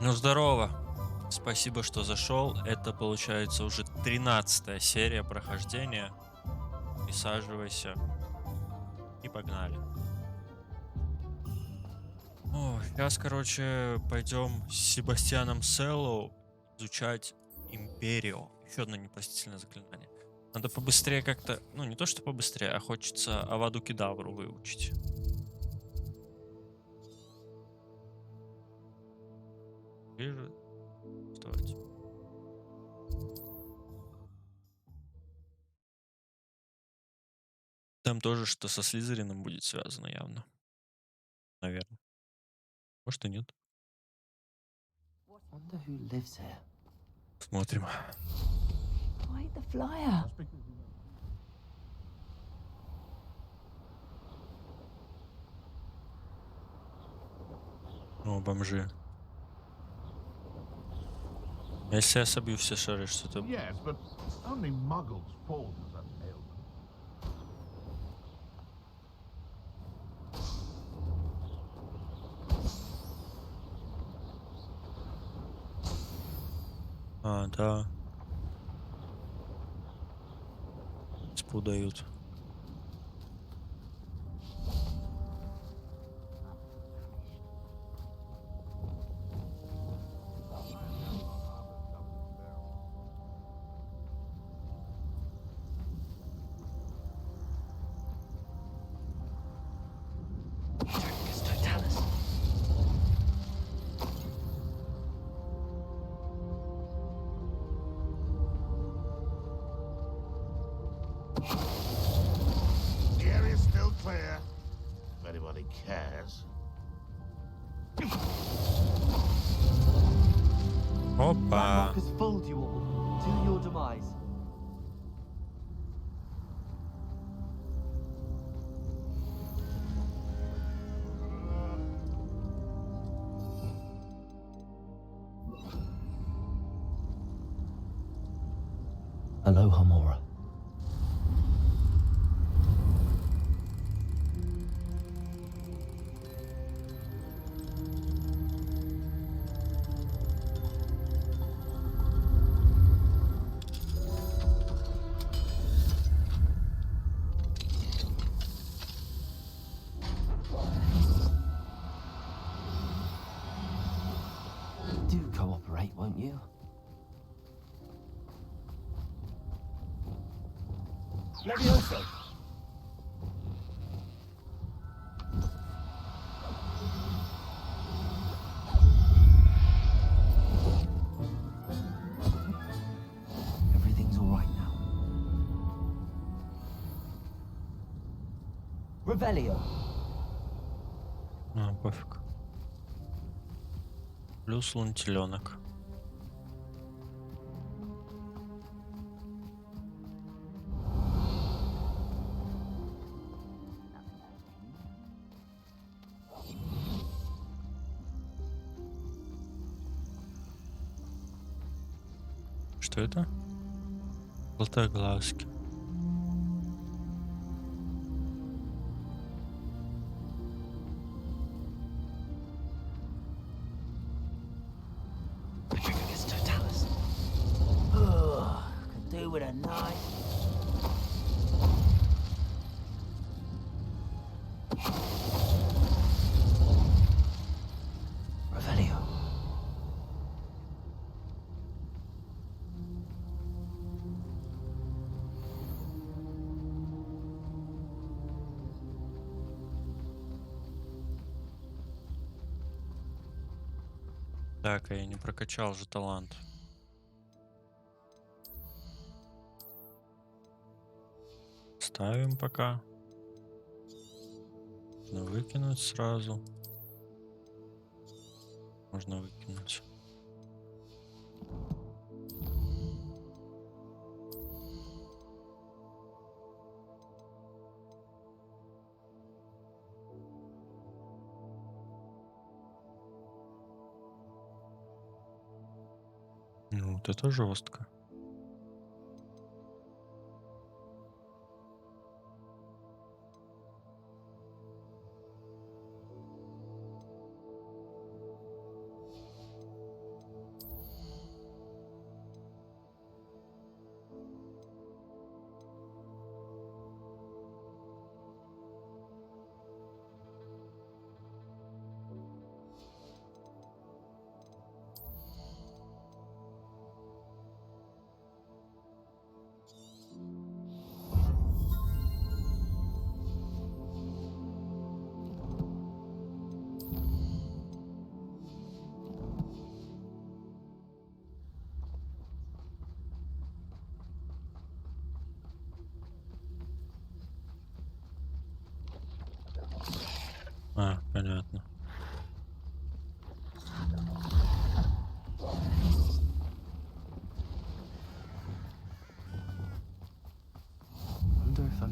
Ну, здорово. Спасибо, что зашел. Это получается уже 13-я серия прохождения. Присаживайся и погнали. Сейчас, короче, пойдем с Себастьяном Селлоу изучать Империю. Еще одно непростительное заклинание. Надо побыстрее как-то, ну не то что побыстрее, а хочется Аваду Кедавру выучить. Вижу. Стойте. Там тоже что со слизерином будет связано явно. Наверное. Может и нет. Wonder who lives here. Смотрим. Quite the flyer. О, бомжи. Если я собью все шары, что-то... Yes, but only muggles fall to that ailment. А, да. Спу дают. The area's still clear. If anybody cares. Опа! Has fooled you all to your demise. Aloha, Mora. Do cooperate, won't you? Levioso. Everything's all right now. Revelio. А, пофиг. Плюс лунтеленок. Что это? Золотоглазки. Petrificus totalis. Ugh, could do with a knife. Revelio. Так, а я не прокачал же талант. Ставим пока. Можно выкинуть сразу. Можно выкинуть. Ну, вот это жестко.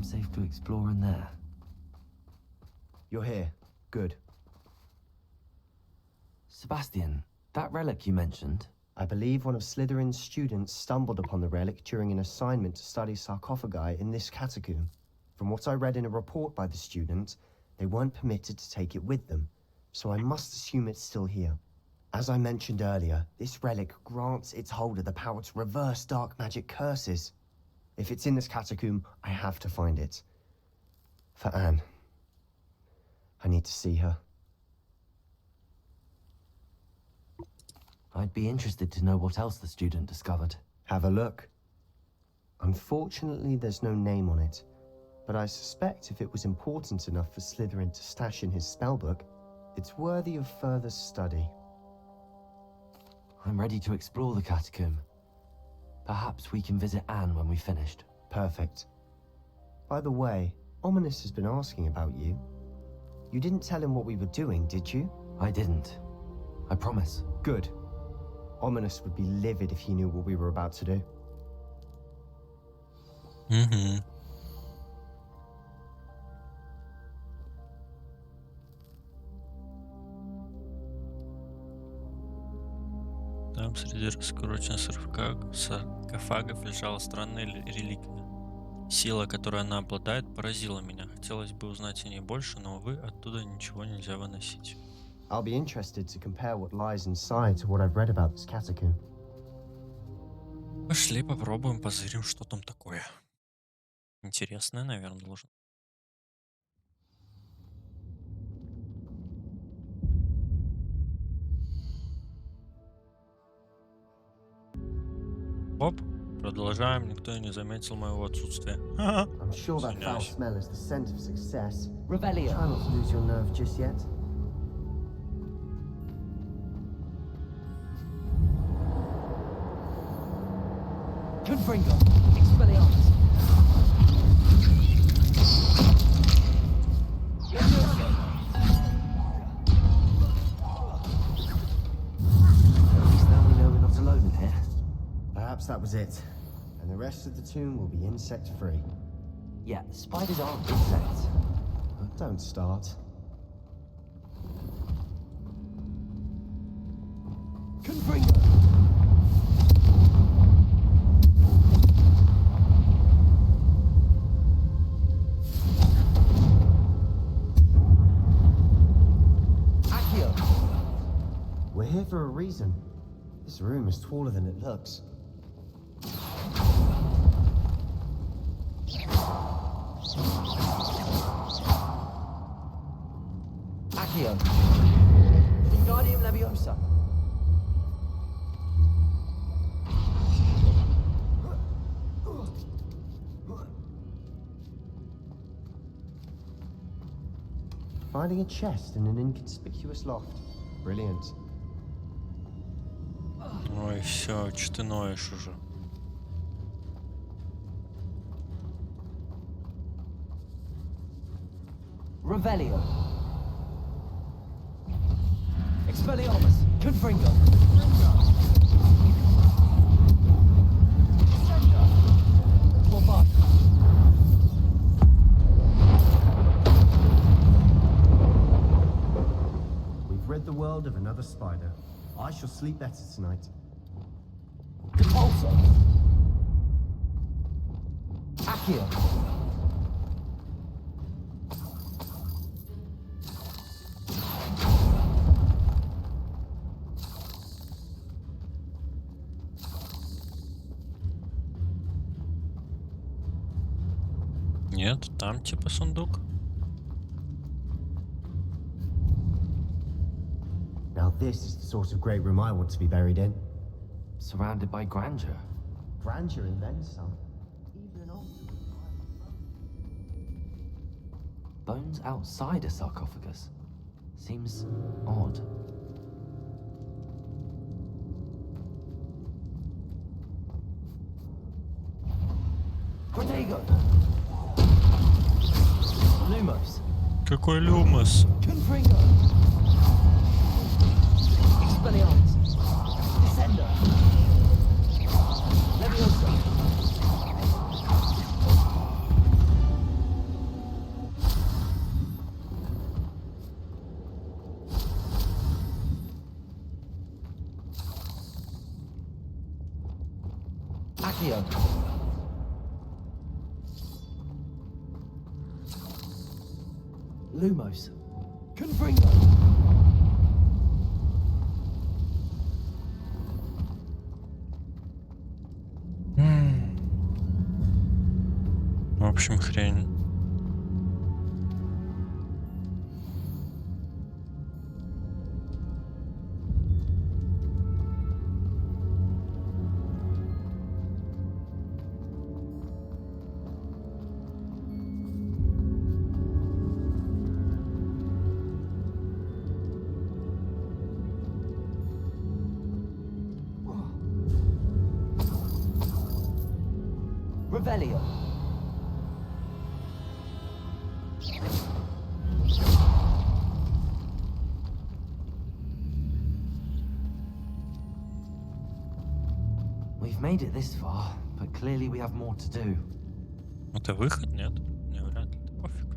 safe to explore in there. You're here. Good. Sebastian, that relic you mentioned, I believe one of Slytherin's students stumbled upon the relic during an assignment to study sarcophagi in this catacomb. From what I read in a report by the student, they weren't permitted to take it with them, so I must assume it's still here. As I mentioned earlier, this relic grants its holder the power to reverse dark magic curses. If it's in this catacomb, I have to find it. For Anne. I need to see her. I'd be interested to know what else the student discovered. Have a look. Unfortunately, there's no name on it, but I suspect if it was important enough for Slytherin to stash in his spellbook, it's worthy of further study. I'm ready to explore the catacomb. Perhaps we can visit Anne when we've finished. Perfect. By the way, Ominous has been asking about you. You didn't tell him what we were doing, did you? I didn't. I promise. Good. Ominous would be livid if he knew what we were about to do. Угу. Там среди раскрученных саркофагов лежала странная реликвия. Сила, которой она обладает, поразила меня. Хотелось бы узнать о ней больше, но, увы, оттуда ничего нельзя выносить. I'll be interested to compare what lies inside to what I've read about this catacomb. Пошли попробуем, позырим, что там такое. Интересное, наверное, должно. Оп, продолжаем. Никто не заметил моего отсутствия. I'm sure that foul Извиняюсь. smell is the scent of success. Revelio. Try not to lose your nerve just yet. Confringo. Expelliarmus. At least now we know we're not alone in here. Perhaps that was it. And the rest of the tomb will be insect-free. Yeah, spiders aren't insects. Don't start. Confringo. Accio. We're here for a reason. This room is taller than it looks. Accio. Wingardium Leviosa. Finding a chest in an inconspicuous loft. Brilliant. Ой, все, что ты ноешь уже? Revelio. Expelliarmus. Confringo. Bombard. We've rid the world of another spider. I shall sleep better tonight. Compulsor. Accio. Нет, там типа сундук. Now this is the sort of great room I want to be buried in. Surrounded by grandeur. Grandeur and then some. Even an altar. Bones outside a sarcophagus. Seems odd. Protego. Lumos. Какой люмос? Confringo. Expelliarmus. Descender. Leviosa. Accio. Lumos. Confringo. В общем, хрень. Revelio. We've made it this far, but clearly we have more to do. Это выход? Нет? Не, вряд ли. Да пофиг.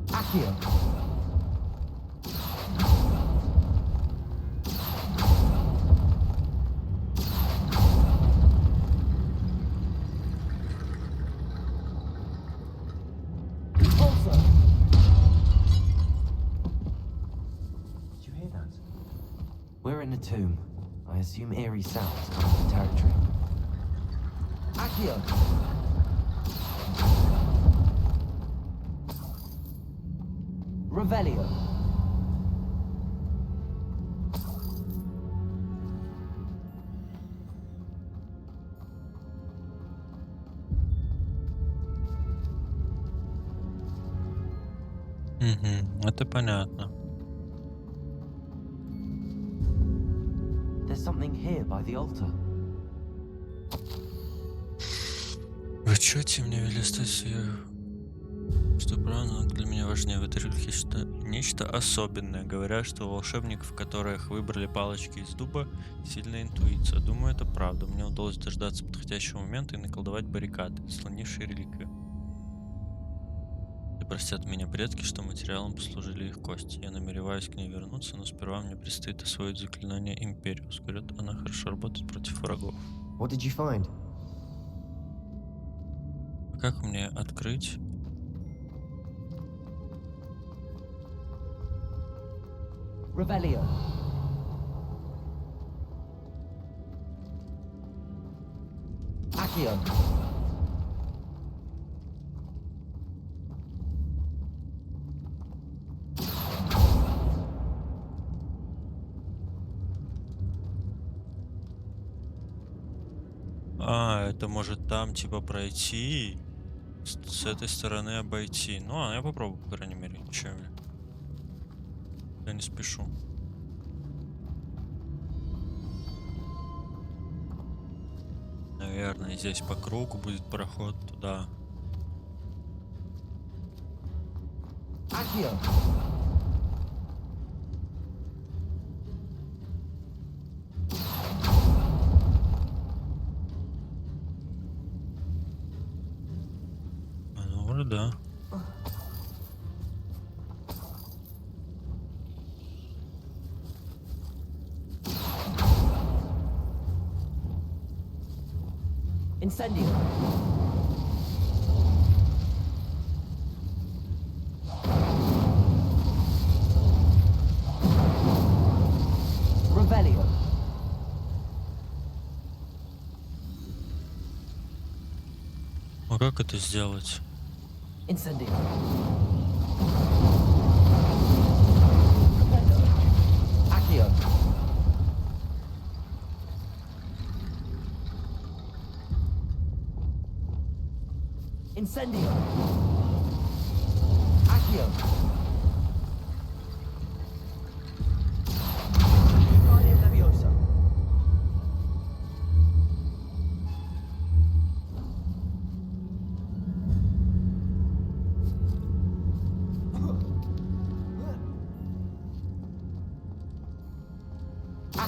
Accio. Repulsor. Did you hear that? We're in a tomb. I assume eerie sounds come from the territory. Accio. Revelio. Угу, это понятно. There's something here by the altar. В отчете мне вели стать что правда для меня важнее в этой реликвии нечто особенное. Говорят, что у волшебников, которых выбрали палочки из дуба, сильная интуиция. Думаю, это правда. Мне удалось дождаться подходящего момента и наколдовать баррикады, слонившие реликвию. Да простят меня предки, что материалом послужили их кости. Я намереваюсь к ней вернуться, но сперва мне предстоит освоить заклинание Империус. Говорят, она хорошо работает против врагов. What did you find? А как мне открыть? Revelio. Accio. А, это может там типа пройти, с этой стороны обойти. Ну, а я попробую, по крайней мере. Чё мне? Я не спешу. Наверное, здесь по кругу будет проход туда. Accio. Ну, вроде да. Incendio. Revelio. А как это сделать? Incendio. Accio. Incendio. Accio. Guardian Leviosa.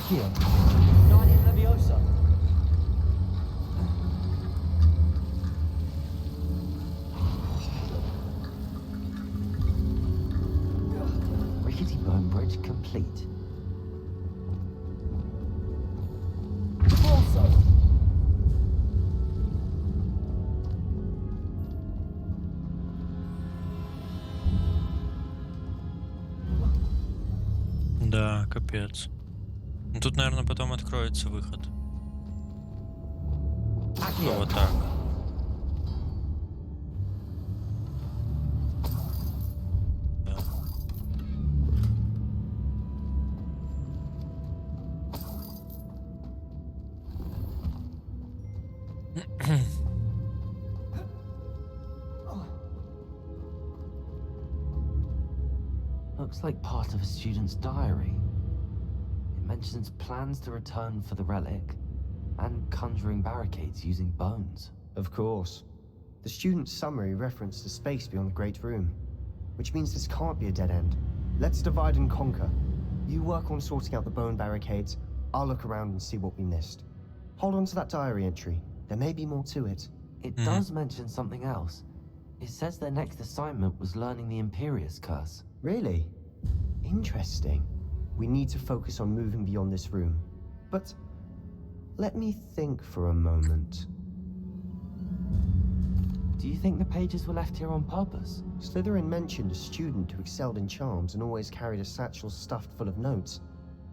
Accio. Guardian Leviosa. Rickety bone bridge complete. Also. Да, капец. Ну, тут, наверное, потом откроется выход. Ну, вот так. Да. Looks like part of a student's diary. It mentions plans to return for the relic and conjuring barricades using bones. Of course. The student's summary referenced the space beyond the Great Room, which means this can't be a dead end. Let's divide and conquer. You work on sorting out the bone barricades, I'll look around and see what we missed. Hold on to that diary entry. There may be more to it. It does mention something else. It says their next assignment was learning the Imperius Curse. Really? Interesting. We need to focus on moving beyond this room. But let me think for a moment. Do you think the pages were left here on purpose? Slytherin mentioned a student who excelled in charms and always carried a satchel stuffed full of notes.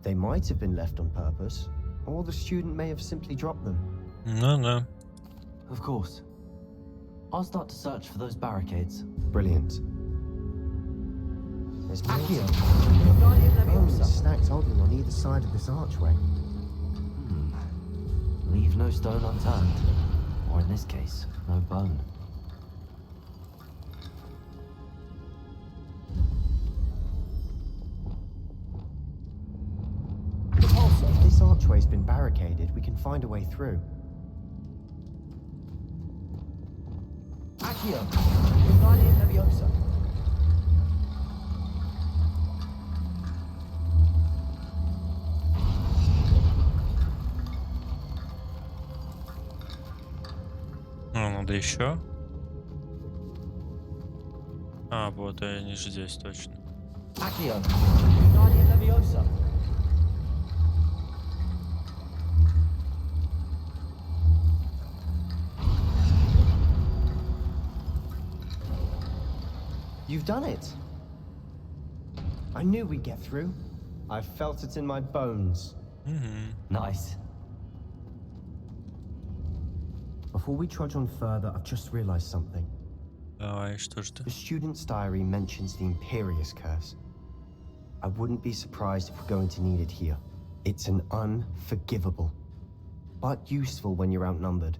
They might have been left on purpose, or the student may have simply dropped them. No. Of course. I'll start to search for those barricades. Brilliant. There's Accio. bones Guardian Leviosa. stacked oddly on either side of this archway. Leave no stone unturned. Or in this case, no bone. If this archway's been barricaded, we can find a way through. Accio. Guardian Leviosa. Ну, надо еще. А, вот, они же здесь точно. Accio. Guardian Leviosa. You've done it! I knew we'd get through. I felt it in my bones. Nice. Before we trudge on further, I've just realized something. Давай, что ж ты? The student's diary mentions the Imperius Curse. I wouldn't be surprised if we're going to need it here. It's an unforgivable, but useful when you're outnumbered.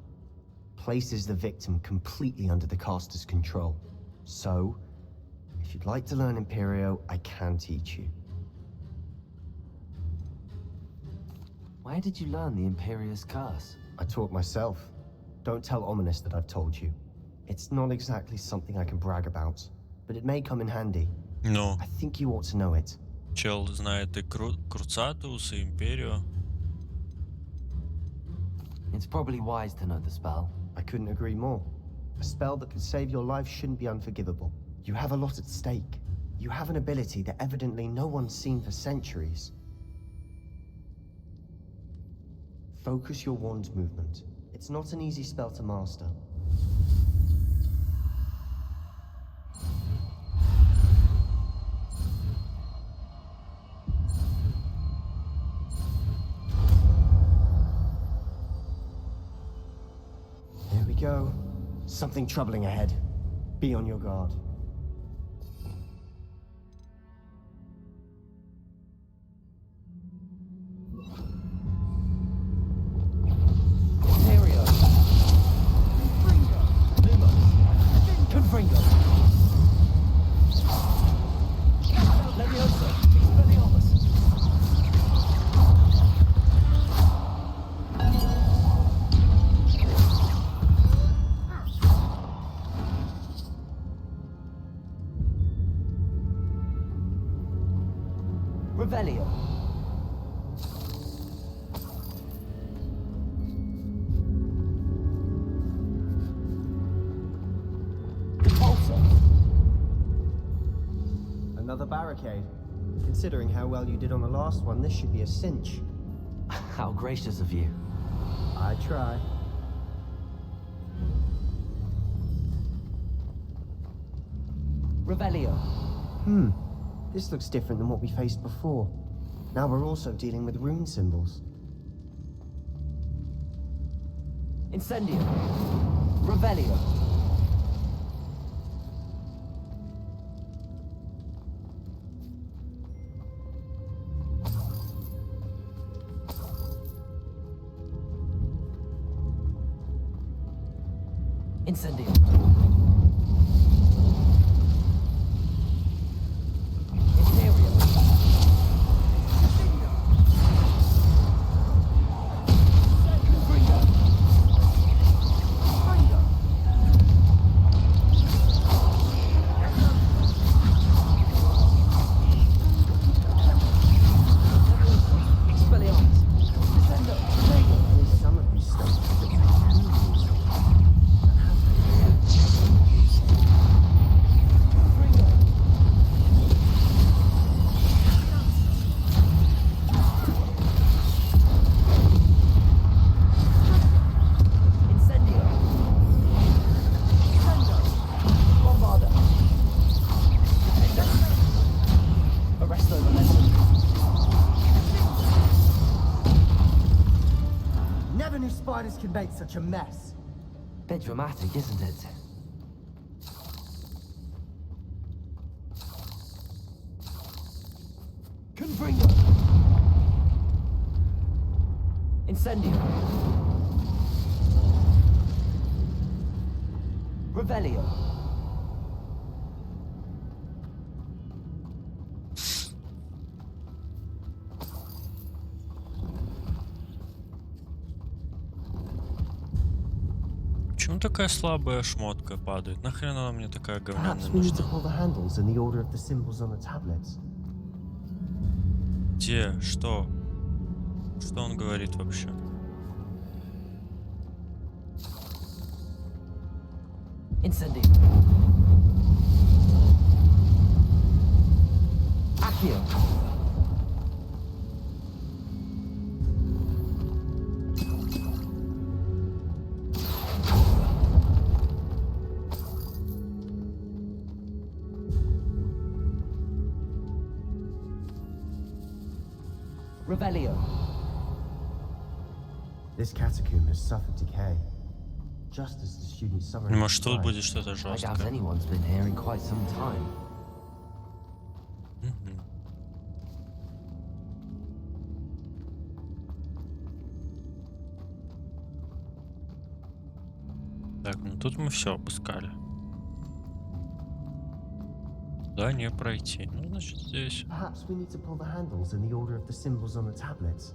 Places the victim completely under the caster's control. So, if you'd like to learn Imperio, I can teach you. Where did you learn the Imperius Curse? I taught myself. Don't tell Ominous that I've told you. It's not exactly something I can brag about, but it may come in handy. Ну, I think you ought to know it. чел знает и Круцатус, и Империю. It's probably wise to know the spell. I couldn't agree more. A spell that could save your life shouldn't be unforgivable. You have a lot at stake. You have an ability that evidently no one's seen for centuries. Focus your wand movement. It's not an easy spell to master. Here we go. Something troubling ahead. Be on your guard. Imperio. Confringo. Leviosa. Expelliarmus. Revelio. Another barricade. Considering how well you did on the last one, this should be a cinch. How gracious of you. I try. Revelio. This looks different than what we faced before. Now we're also dealing with rune symbols. Incendio. Revelio. Incendio. Incendio. There's some of these stones that look like runes. Incendio. Bombarda. Arresto momentum. Never knew spiders could make such a mess. Bit dramatic, isn't it? Confringo. Incendio. Revelio. Почему такая слабая шмотка падает? Нахрен она мне такая говняная Perhaps we need to нужна? pull the handles in the order of the symbols on the tablets. Где? Что? Что он говорит вообще? Incendio. Accio. Revelio. This catacomb has suffered decay. Just as the student's summary. Может, тут implied. будет что-то I doubt жесткое. anyone's been here in quite some time. Мгм. Так, ну тут мы все обыскали. Да, не пройти. Ну, значит, здесь Perhaps we need to pull the handles in the order of the symbols on the tablets.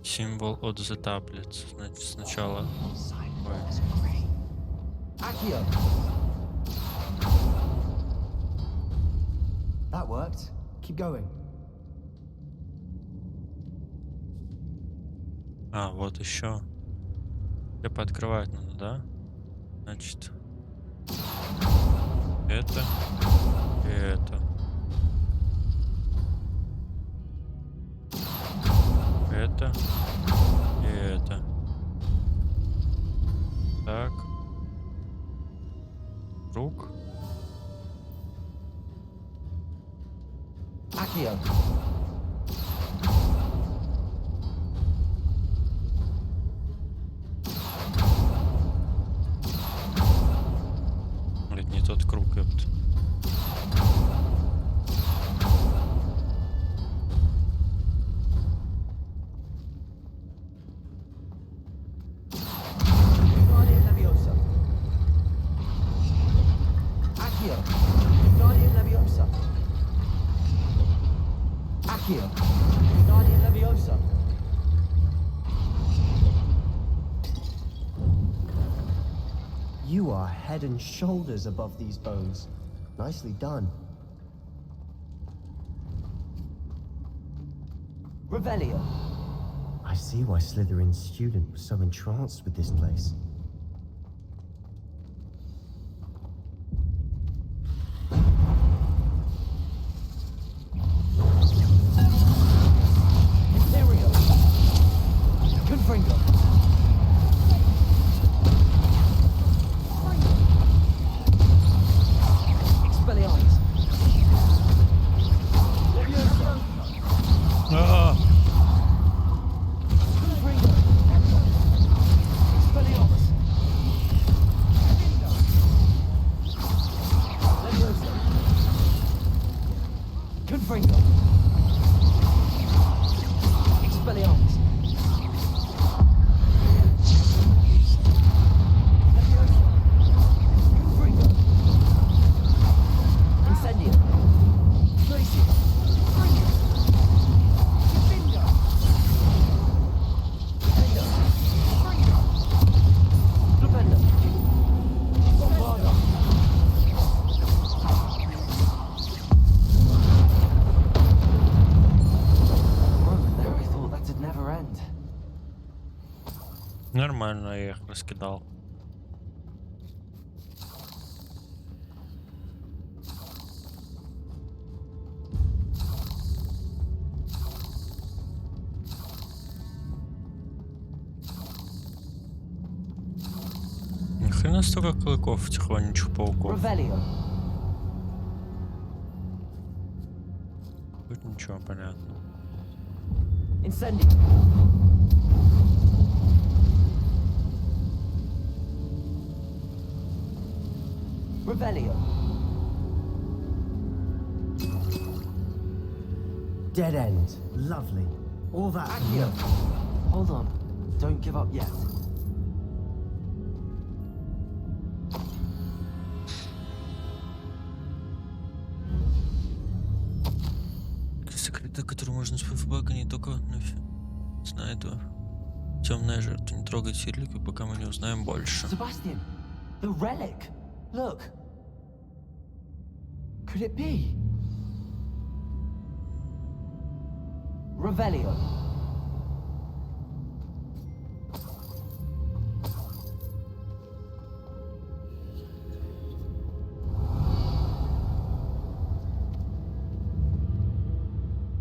символ от the tablets. Значит, сначала... Accio. That worked. Keep going. А, вот еще. Я пооткрывать надо, да? Значит... Это... И это. Это... И это. Так. Круг. Accio. Блин, не тот круг, ёпт. Guardian Leviosa. Accio. Guardian Leviosa. Accio. Guardian Leviosa. You are head and shoulders above these bones. Nicely done. Revelio. I see why Slytherin's student was so entranced with this place. Freedom. Expelliarmus. Leviosa. Freedom. Incendio. Glacius. Freedom. Defender. Defender. Freedom. Flipendo. Bombarda. There I thought that'd never end. Нормально, я их раскидал. Ни хрена столько клыков этих вонючих пауков. Revelio. Тут ничего понятно. Incendio. Revelio. Dead end. Lovely. All that. Accio. Hold on. Don't give up yet. Секреты, которые можно использовать в баге, не только знаю это. Темная жертва. Не трогайте реликвию, пока мы не узнаем больше. Sebastian, the relic. Look. Could it be? Revelio.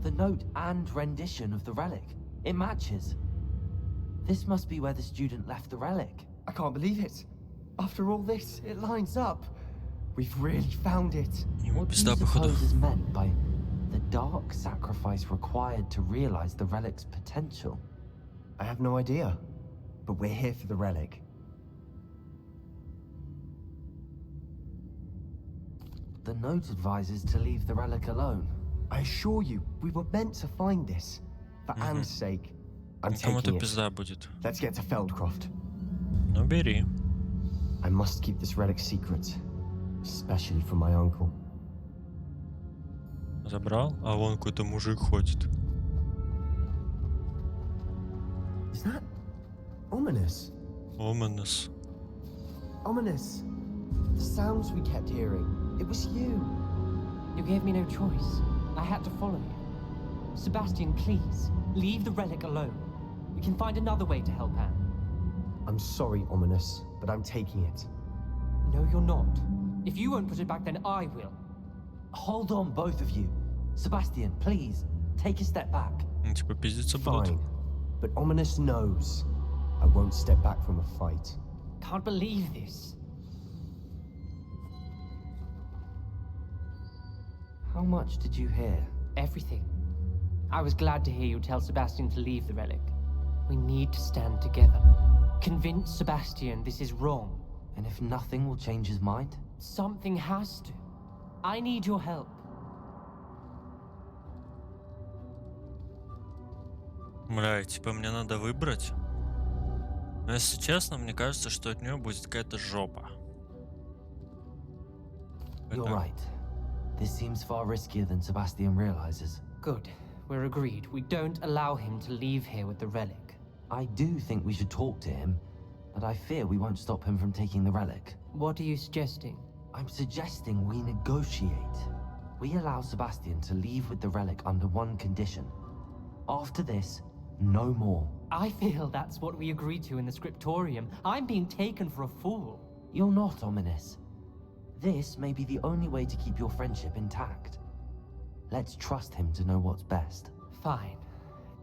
The note and rendition of the relic. It matches. This must be where the student left the relic. I can't believe it. After all this, it lines up. We've really found it. Ему What do пизда, you походу. suppose is meant by the dark sacrifice required to realize the relic's potential? I have no idea. But we're here for the relic. The note advises to leave the relic alone. I assure you, we were meant to find this. For Anne's sake. I'm Кому-то taking it. пизда будет. Let's get to Feldcroft. Ну бери. I must keep this relic secret. Especially from my uncle. Забрал, а вон какой-то мужик ходит. Is that ominous? Ominous. Ominous. The sounds we kept hearing. It was you. You gave me no choice. I had to follow you. Sebastian, please, leave the relic alone. We can find another way to help Anne. I'm sorry, Ominous, but I'm taking it. No, you're not. If you won't put it back, then I will. Hold on, both of you. Sebastian, please, take a step back. Ну, типа пиздиться будут. Fine. But Ominous knows I won't step back from a fight. Can't believe this. How much did you hear? Everything. I was glad to hear you tell Sebastian to leave the relic. We need to stand together. Convince Sebastian this is wrong. And if nothing will change his mind? Something has to. I need your help. Бля, типа мне надо выбрать. Но если честно, мне кажется, что от нее будет какая-то жопа. You're Это- right. This seems far riskier than Sebastian realizes. Good. We're agreed. We don't allow him to leave here with the relic. I do think we should talk to him, but I fear we won't stop him from taking the relic. What are you suggesting? I'm suggesting we negotiate. We allow Sebastian to leave with the relic under one condition. After this, no more. I feel that's what we agreed to in the scriptorium. I'm being taken for a fool. You're not, Ominous. This may be the only way to keep your friendship intact. Let's trust him to know what's best. Fine.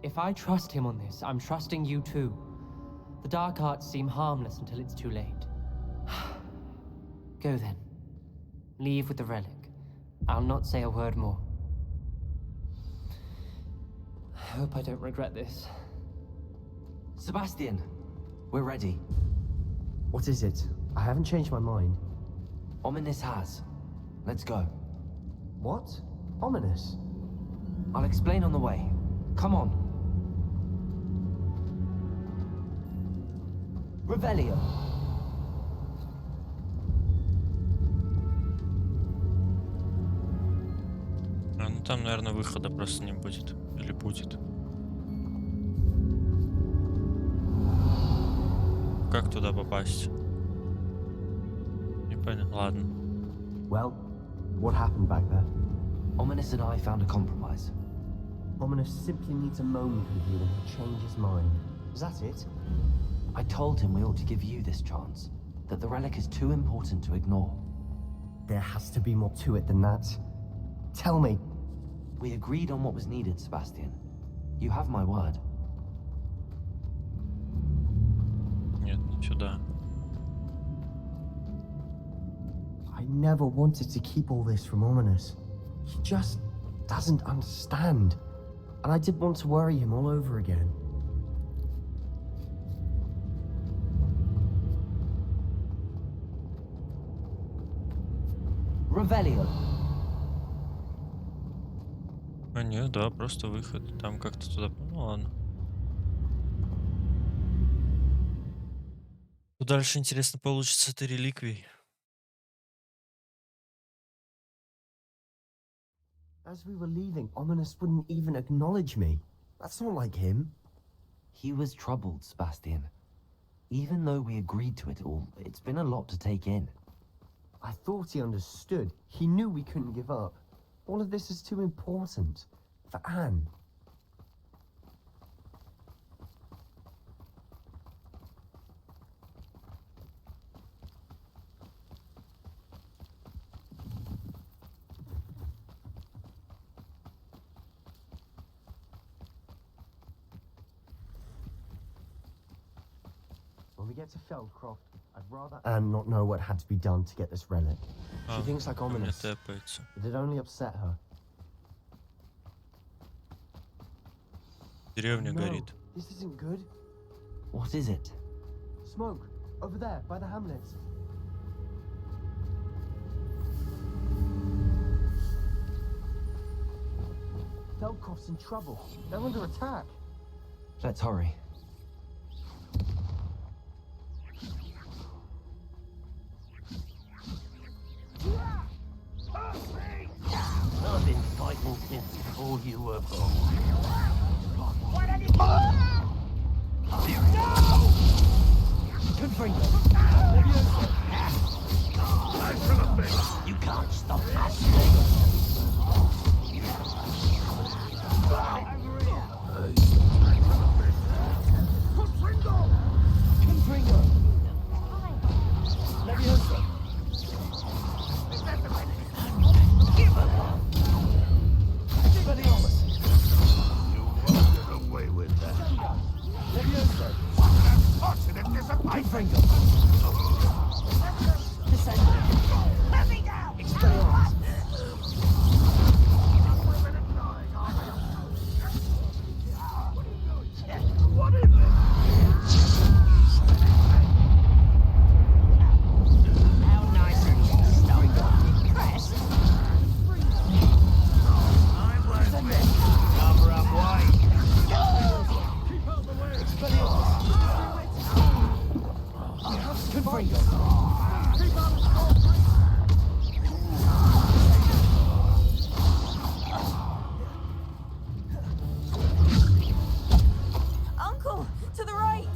If I trust him on this, I'm trusting you too. The dark arts seem harmless until it's too late. Go then. Leave with the relic. I'll not say a word more. I hope I don't regret this. Sebastian, we're ready. What is it? I haven't changed my mind. Ominous has. Let's go. What? Ominous? I'll explain on the way. Come on. Revelio. Ну там, наверное, выхода просто не будет. Или будет. Как туда попасть? Не понял. Ладно. Well, what happened back there? Ominous and I found a compromise. Ominous simply needs a moment with you and he'll change his mind. Is that it? I told him we ought to give you this chance. That the relic is too important to ignore. There has to be more to it than that. Tell me. We agreed on what was needed, Sebastian. You have my word. Нет, не сюда. I never wanted to keep all this from Ominous. He just doesn't understand. And I didn't want to worry him all over again. Revelio. А нет, да, просто выход. Там как-то туда... Ну ладно. Что дальше, интересно, получится с этой реликвией? As we were leaving, Ominous wouldn't even acknowledge me. That's not like him. He was troubled, Sebastian. Even though we agreed to it all, it's been a lot to take in. I thought he understood. He knew we couldn't give up. All of this is too important. For Anne. When we get to Feldcroft, I'd rather Anne not know what had to be done to get this relic. She thinks like у меня Ominous. тэпается. It'd only upset her. Деревня No, горит. this isn't good. What is it? Smoke, over there, by the hamlet. Feldcroft's in trouble. They're under attack. Let's hurry. I've been fighting since before you were born. You can't stop us. You won't get away with that. Unfortunate disappointment. What is it? How nice and impressed. I'm learning. Cover up wide. Keep out the way. Uncle, to the right.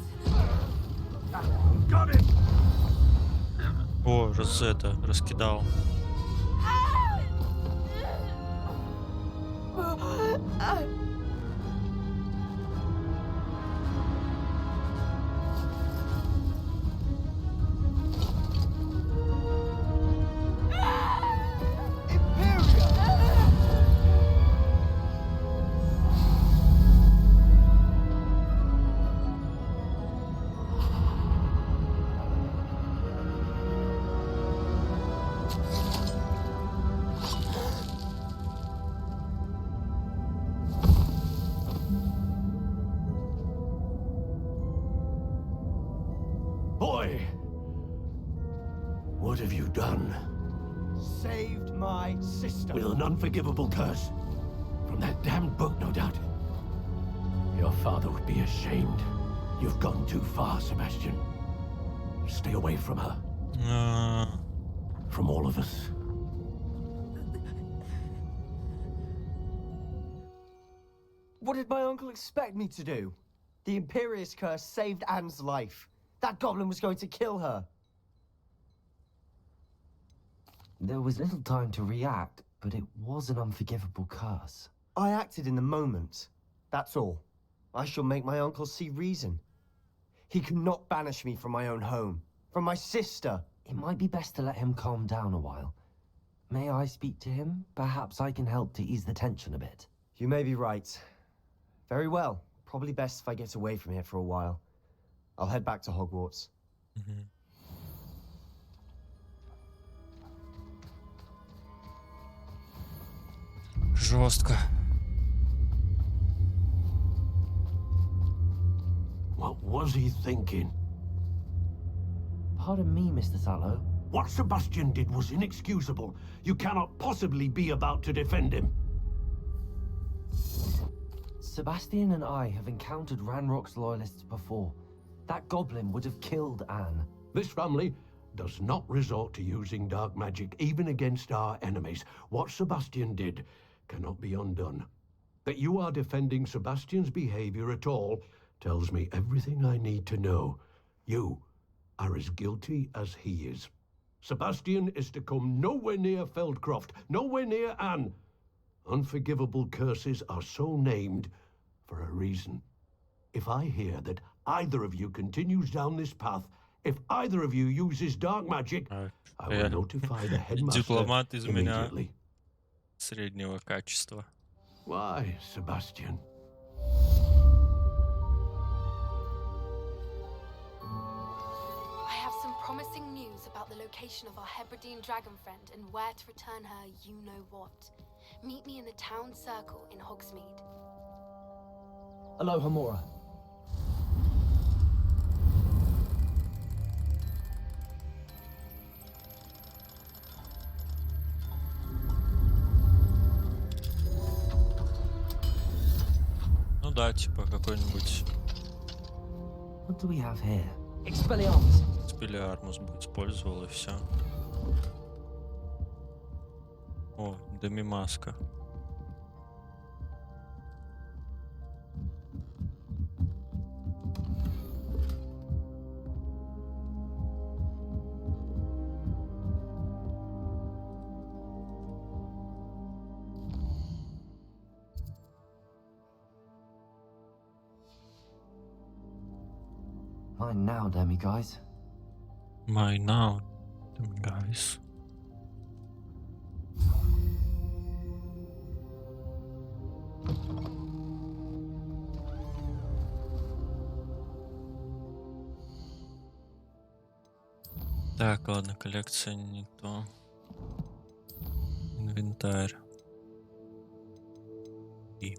Got it. О, раскидал. Boy, what have you done? Saved my sister. With an unforgivable curse from That damned book, no doubt. Your father would be ashamed. You've gone too far, Sebastian. Stay away from her. From all of us. What did my uncle expect me to do? The Imperious curse saved Anne's life. That goblin was going to kill her. There was little time to react, but it was an unforgivable curse. I acted in the moment. That's all. I shall make my uncle see reason. He cannot banish me from my own home. From my sister. It might be best to let him calm down a while. May I speak to him? Perhaps I can help to ease the tension a bit. You may be right. Very well. Probably best if I get away from here for a while. I'll head back to Hogwarts. Жестко. What was he thinking? Pardon me, Mr. Sallow. What Sebastian did was inexcusable. You cannot possibly be about to defend him. Sebastian and I have encountered Ranrock's loyalists before. That goblin would have killed Anne. This family does not resort to using dark magic even against our enemies. What Sebastian did cannot be undone. That you are defending Sebastian's behavior at all tells me everything I need to know. You are as guilty as he is. Sebastian is to come nowhere near Feldcroft, nowhere near Anne. Unforgivable curses are so named for a reason. If I hear that either of you continues down this path, if either of you uses dark magic, I will notify the headmaster Дипломат из меня immediately. среднего качества. Why, Sebastian? I have some promising news about the location of our Hebridean dragon friend and where to return her you-know-what. Meet me in the town circle in Hogsmeade. Aloha, Mora. Ну да, типа какой-нибудь What do we have here? Expelliarmus. спелиармус бы использовал и все. О, демимаска. Mine now, demi-guys. Mine now, guys. Так, ладно, коллекция не то. Инвентарь. И.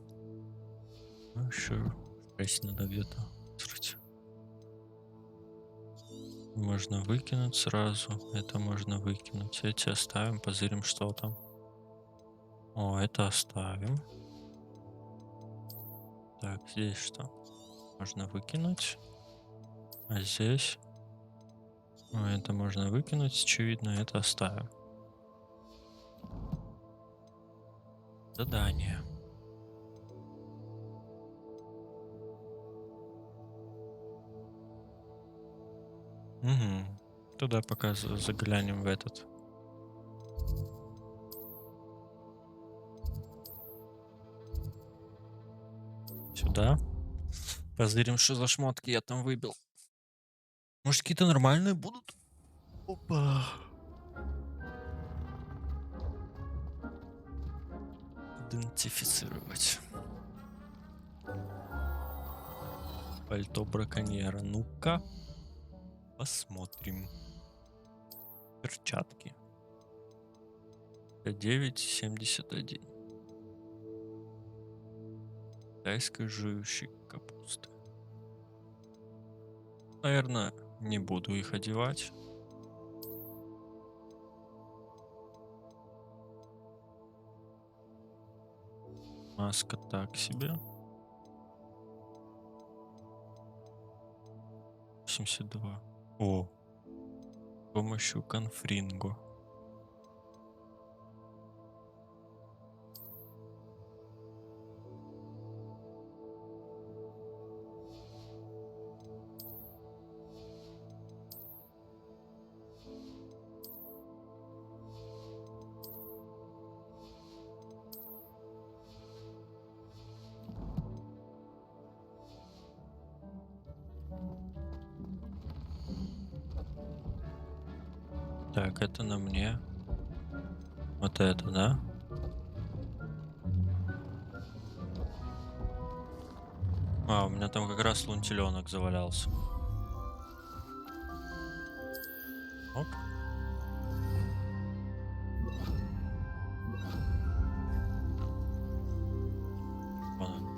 Ну, еще 6 надо где-то срать. Можно выкинуть сразу. Это можно выкинуть. Эти оставим, позырим, что там. О, это оставим. Так, здесь что? Можно выкинуть. А здесь... Ну, это можно выкинуть, очевидно, это оставим. Задание. Угу. Туда пока заглянем в этот. Сюда. Позырим, что за шмотки я там выбил. Может, какие-то нормальные будут? Опа. Идентифицировать. Пальто браконьера. Ну-ка. Посмотрим. Перчатки. 9,71. Китайской жующей капусты. Наверное, не буду их одевать. Маска так себе. 82. О, с помощью конфринго. Так, это на мне. Вот это, да? А, у меня там как раз лунтеленок завалялся. Оп. Вон он.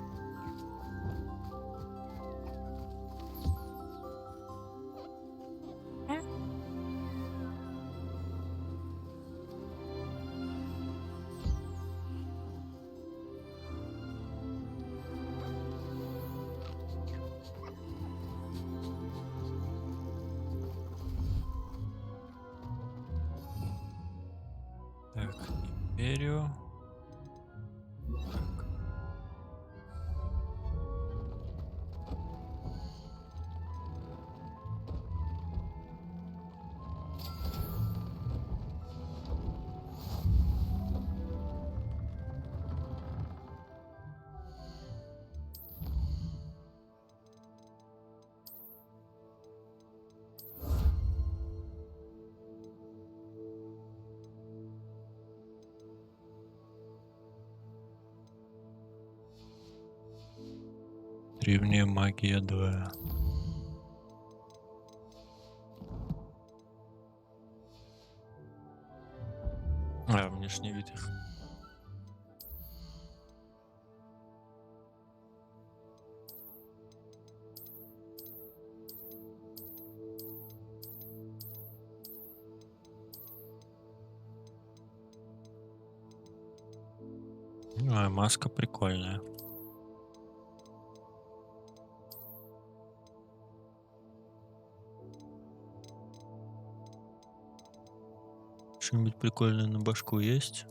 Так, империю. Так. Древняя магия 2. А, внешний вид их. А, маска прикольная. Что-нибудь прикольное на башку есть?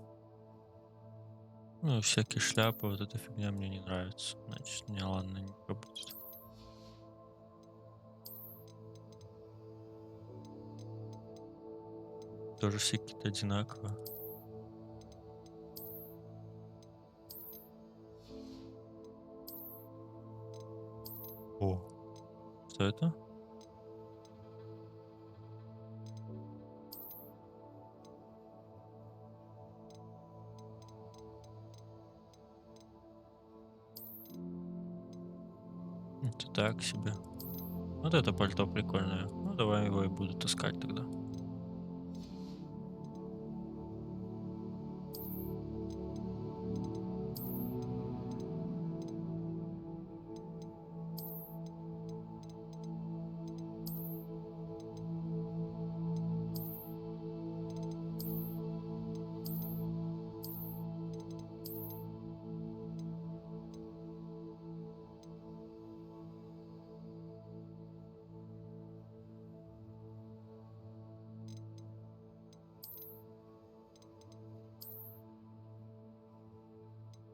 Ну, всякие шляпы, вот эта фигня мне не нравится. Значит, не, ладно, не будет. Тоже все какие-то одинаковые. О, что это? Это так себе. Вот это пальто прикольное. Ну, давай его и буду таскать тогда.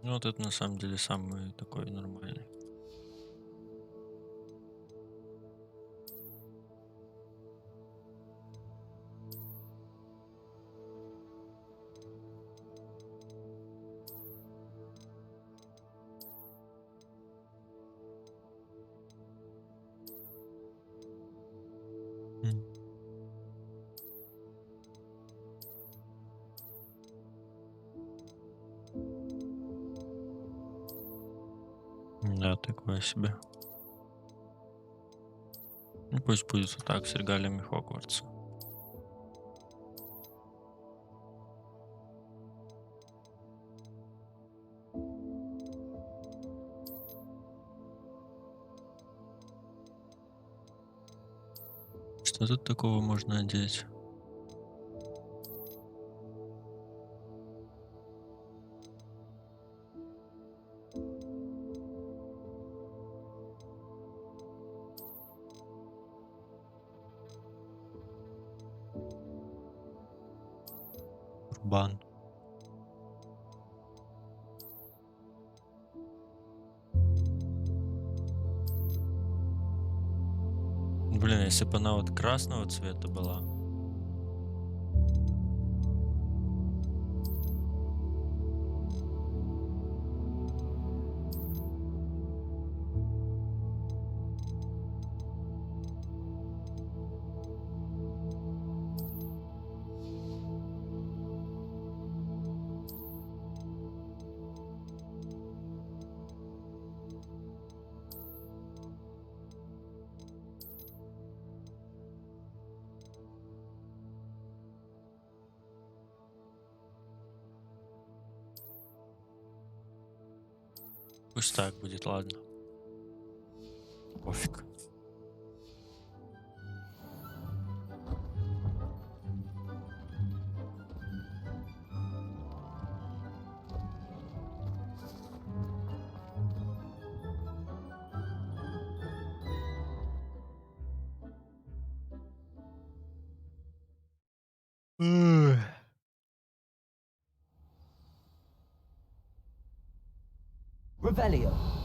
Ну, вот это на самом деле самый такой нормальный. М. Да, такое себе. Ну, пусть будет вот так, с регалиями Хогвартса. Что тут такого можно одеть? Чурбан. Блин, если бы она вот красного цвета была. Пусть так будет, ладно. Пофиг. Revelio.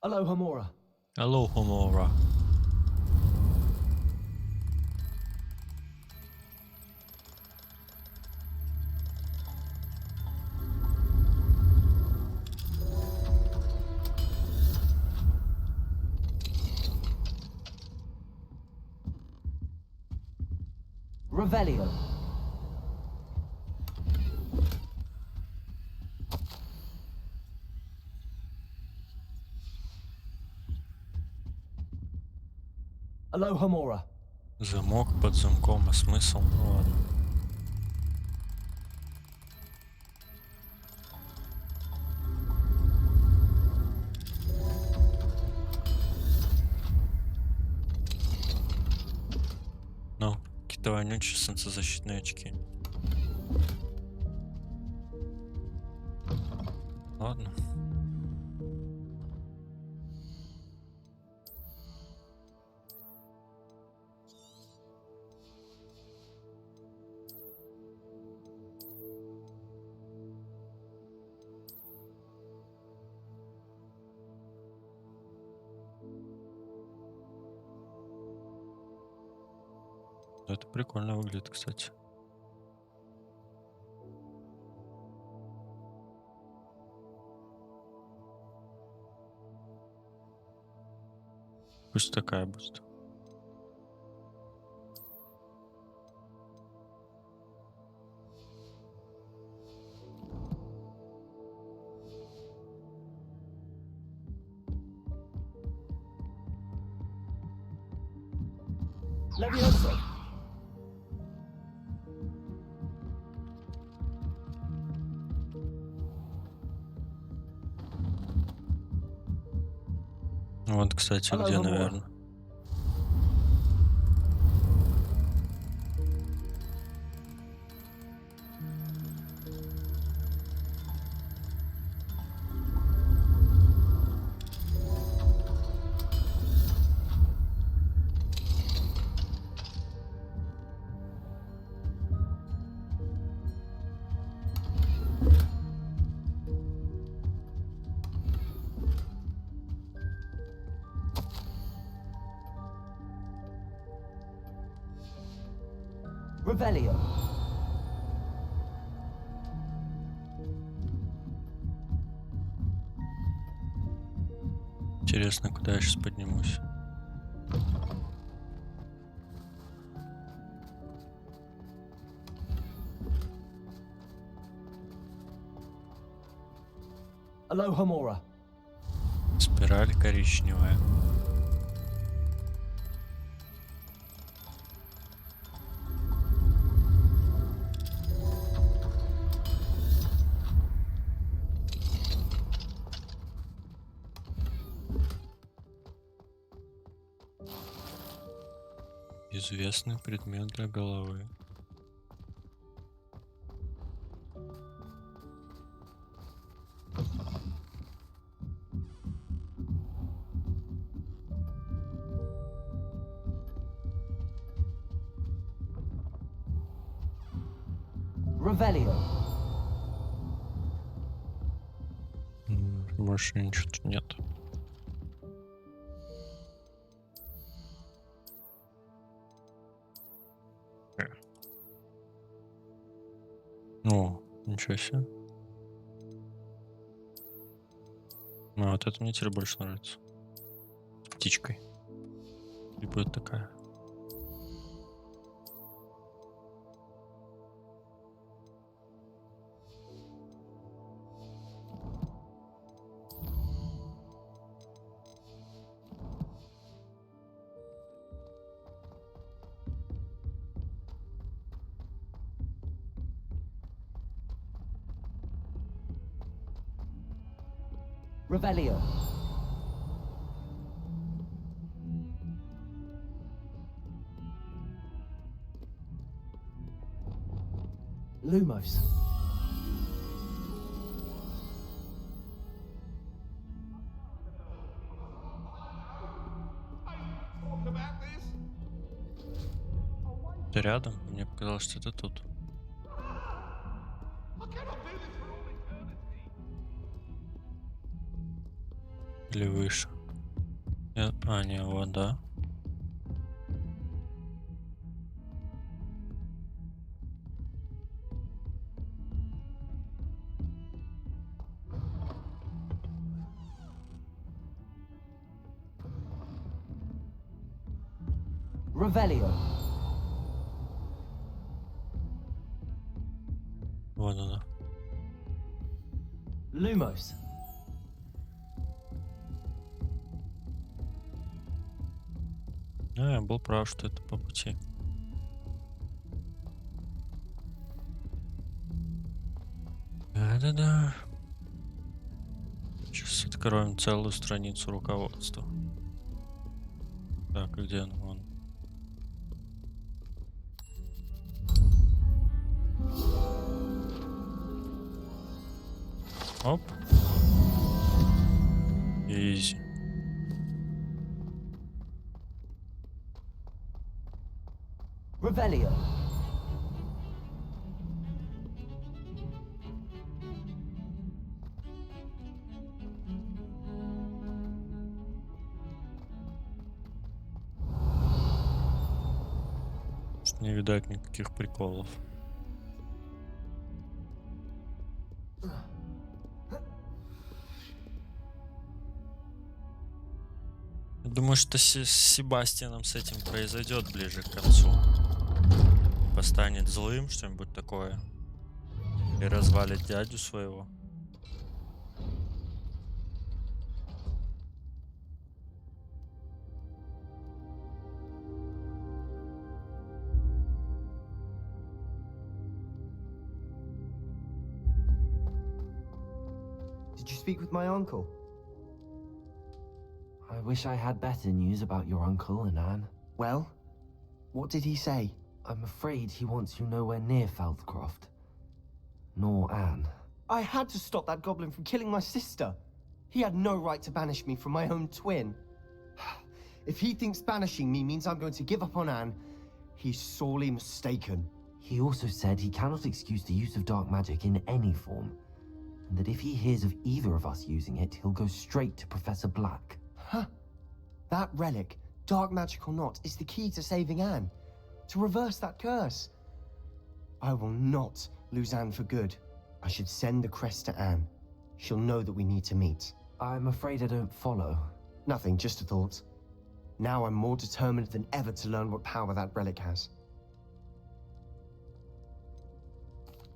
Aloha Mora. Hello, Homora. Revelio. Aloha Mora. Замок под замком, а смысл? Ну ладно. Ну, какие-то вонючие солнцезащитные очки. Ладно. Это прикольно выглядит, кстати. Пусть такая будет. Levioso. Вот, кстати, Aloha где, Mora. наверное. Revelio. Интересно, куда я сейчас поднимусь. Aloha Mora. Спираль коричневая. Неизвестный предмет для головы. Revelio. Больше ничего тут нет. О, ничего себе. Ну, вот это мне теперь больше нравится. С птичкой. И будет такая. Revelio. Lumos. Ты рядом? Мне показалось, что это тут. Или выше. Нет, а, не, вот, да. Revelio. Вот она. Lumos. А, я был прав, что это по пути. Да-да-да. Сейчас откроем целую страницу руководства. Так, и где она? Вон. Оп. Изи. Revelio. Что не видать никаких приколов. Думаю, что с Себастьяном с этим произойдет ближе к концу. Постанет злым, что-нибудь такое. И развалит дядю своего. Did you speak with my uncle? I wish I had better news about your uncle and Anne. Well, what did he say? I'm afraid he wants you nowhere near Feldcroft. Nor Anne. I had to stop that goblin from killing my sister. He had no right to banish me from my own twin. If he thinks banishing me means I'm going to give up on Anne, he's sorely mistaken. He also said he cannot excuse the use of dark magic in any form, and that if he hears of either of us using it, he'll go straight to Professor Black. Huh? That relic, dark magic or not, is the key to saving Anne. To reverse that curse. I will not lose Anne for good. I should send the crest to Anne. She'll know that we need to meet. I'm afraid I don't follow. Nothing, just a thought. Now I'm more determined than ever to learn what power that relic has.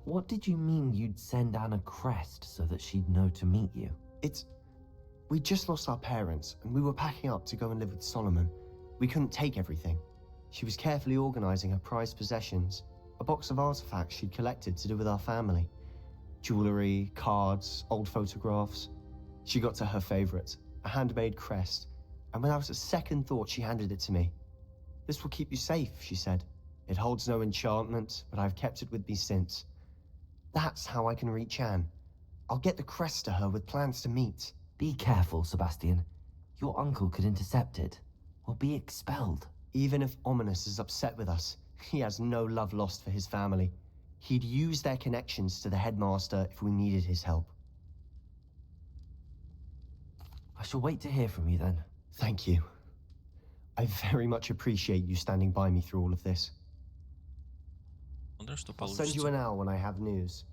What did you mean you'd send Anne a crest so that she'd know to meet you? We just lost our parents, and we were packing up to go and live with Solomon. We couldn't take everything. She was carefully organizing her prized possessions, a box of artifacts she'd collected to do with our family. Jewelry, cards, old photographs. She got to her favorite, a handmade crest, and without a second thought she handed it to me. This will keep you safe, she said. It holds no enchantment, but I've kept it with me since. That's how I can reach Anne. I'll get the crest to her with plans to meet. Be careful, Sebastian. Your uncle could intercept it, or be expelled. Even if Ominous is upset with us, he has no love lost for his family. He'd use their connections to the headmaster if we needed his help. I shall wait to hear from you then. Thank you. I very much appreciate you standing by me through all of this. Смотрим, что I'll send you an получится. owl when I have news.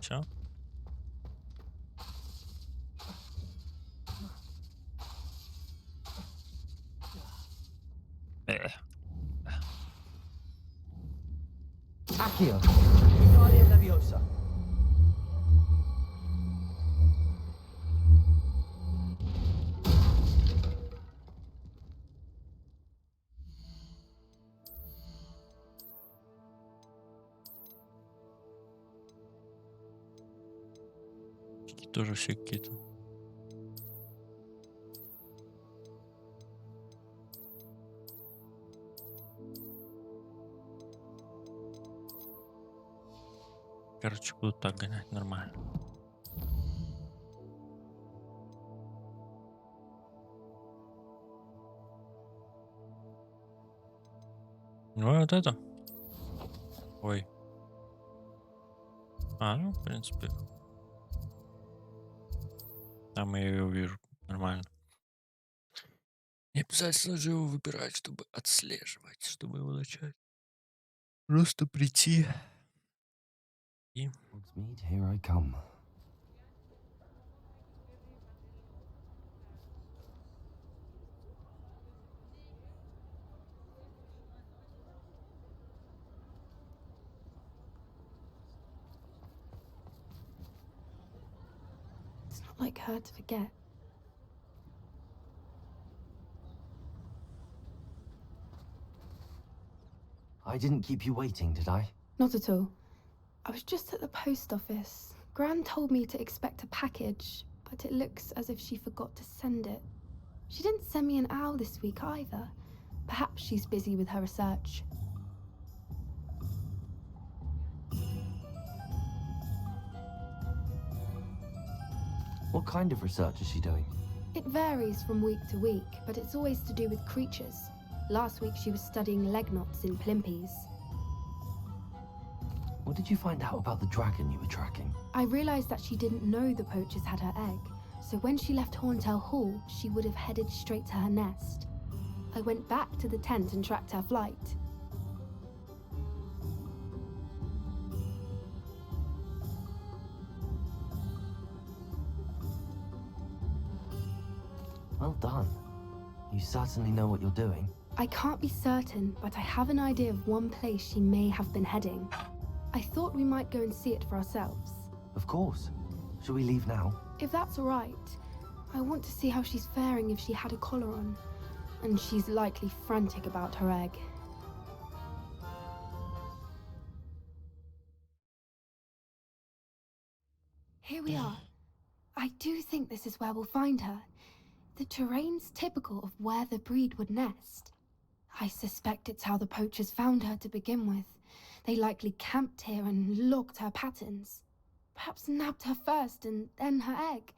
Чё? Accio! Guardian Leviosa. Такие тоже все какие-то. Короче, буду так гонять нормально. Ну вот это. Ой. Ну, в принципе. Там я ее увижу. Нормально. Не обязательно же его выбирать, чтобы отслеживать, чтобы его начать. Просто прийти и... Hogsmeade, here I come. It's not like her to forget. I didn't keep you waiting, did I? Not at all. I was just at the post office. Gran told me to expect a package, but it looks as if she forgot to send it. She didn't send me an owl this week either. Perhaps she's busy with her research. What kind of research is she doing? It varies from week to week, but it's always to do with creatures. Last week she was studying leg knots in plimpies. What did you find out about the dragon you were tracking? I realized that she didn't know the poachers had her egg, so when she left Horntail Hall, she would have headed straight to her nest. I went back to the tent and tracked her flight. Well done. You certainly know what you're doing. I can't be certain, but I have an idea of one place she may have been heading. I thought we might go and see it for ourselves. Of course. Shall we leave now? If that's all right. I want to see how she's faring if she had a collar on. And she's likely frantic about her egg. Here we are. I do think this is where we'll find her. The terrain's typical of where the breed would nest. I suspect it's how the poachers found her to begin with. They likely camped here and logged her patterns. Perhaps nabbed her first and then her egg.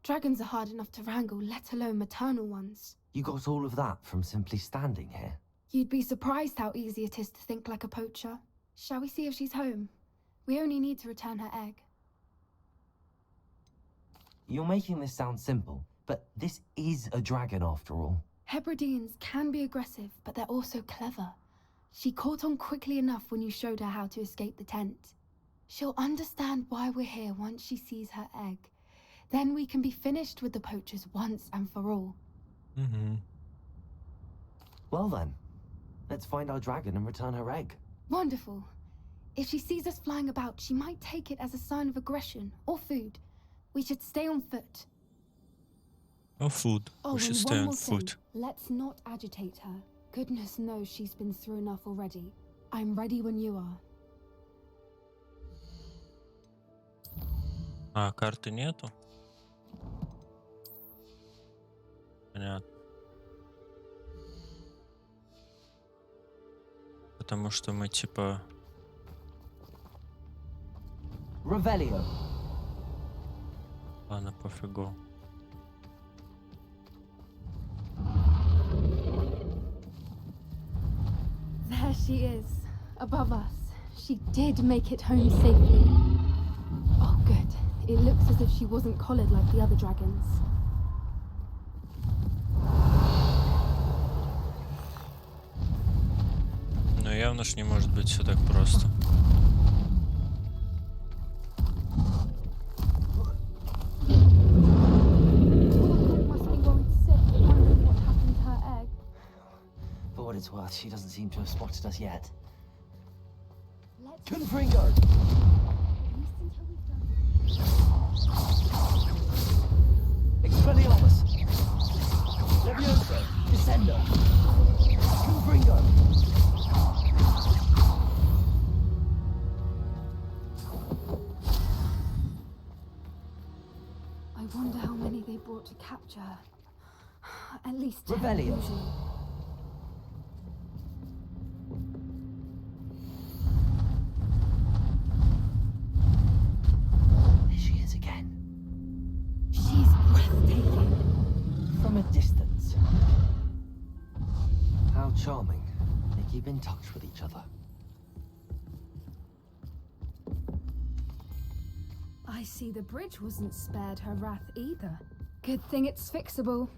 Dragons are hard enough to wrangle, let alone maternal ones. You got all of that from simply standing here? You'd be surprised how easy it is to think like a poacher. Shall we see if she's home? We only need to return her egg. You're making this sound simple, but this is a dragon after all. Hebrideans can be aggressive, but they're also clever. She caught on quickly enough when you showed her how to escape the tent. She'll understand why we're here once she sees her egg. Then we can be finished with the poachers once and for all. Mm-hmm. Well then, let's find our dragon and return her egg. Wonderful. If she sees us flying about, she might take it as a sign of aggression or food. We should stay on foot. Oh, food. Oh, We should and stay one on more thing. foot. Let's not agitate her. Goodness knows she's been through enough already. I'm ready when you are. А, карты нету? Понятно. потому что мы типа... Revelio. Ладно, пофигу. There she is, above us. She did make it home safely. Oh, good. It looks as if she wasn't collared like the other dragons. Но явно ж не может быть все так просто. Must be worried sick, wondering what happened to her egg. For what it's worth, she doesn't seem to have spotted us yet. Let's Confringo! at least until we've done. Expelliarmus! Levioso! Descendo! Confringo! I wonder how many they brought to capture her. At least 10 Revelio. usually. There she is again. She's breathtaking. From a distance. How charming. They keep in touch with each other. I see the bridge wasn't spared her wrath either. Good thing it's fixable.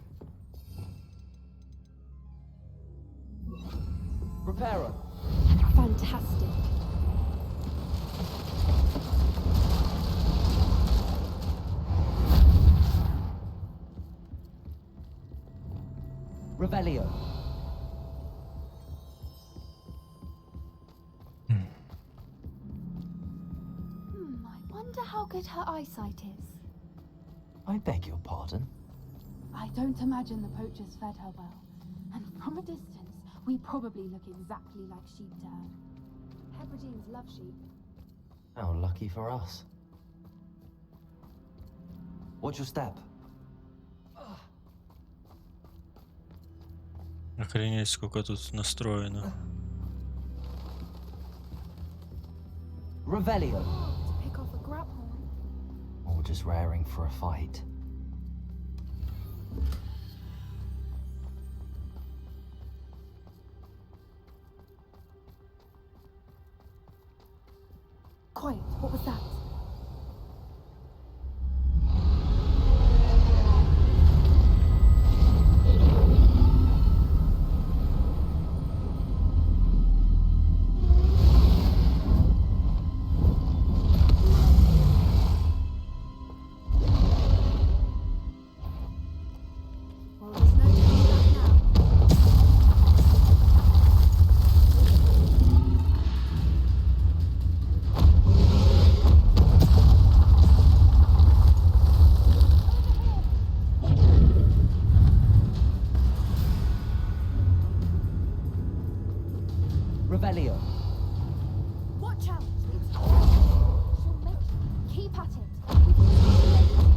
Reparo. Fantastic. Revelio. I wonder how good her eyesight is. I beg your pardon. I don't imagine the poachers fed her well. And from a distance, we probably look exactly like sheep to her. Hebrideans love sheep. How lucky for us. Watch your step. Охренеть, сколько тут настроено. Revelio. To pick off a grapple. Or just raring for a fight. Quiet, what was that? Well, there's no turning back now. Revelio. Watch out! It's she'll make it. Keep at it. We've got to make it to the next.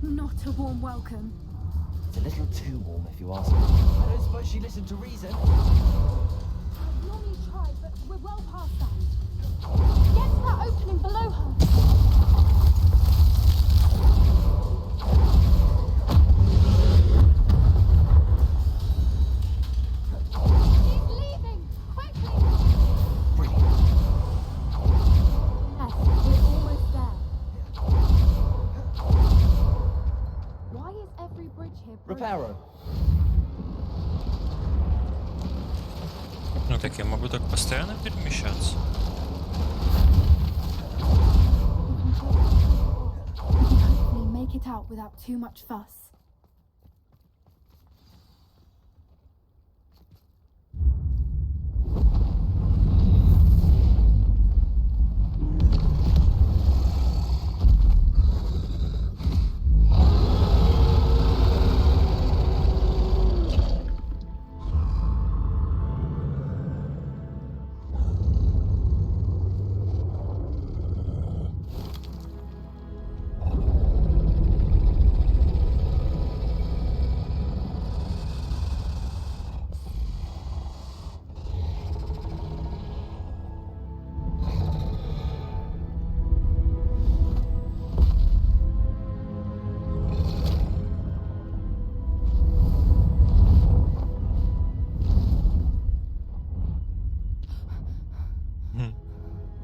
Not a warm welcome. It's a little too warm if you ask me. I don't suppose she listened to reason. I'd normally try, but we're well past that. Get to that opening below her. She's leaving! Quickly! Brilliant. Yes, we're almost there. Why is every bridge here broken? Reparo. Ну так я могу так постоянно перемещаться. We can hopefully make it out without too much fuss.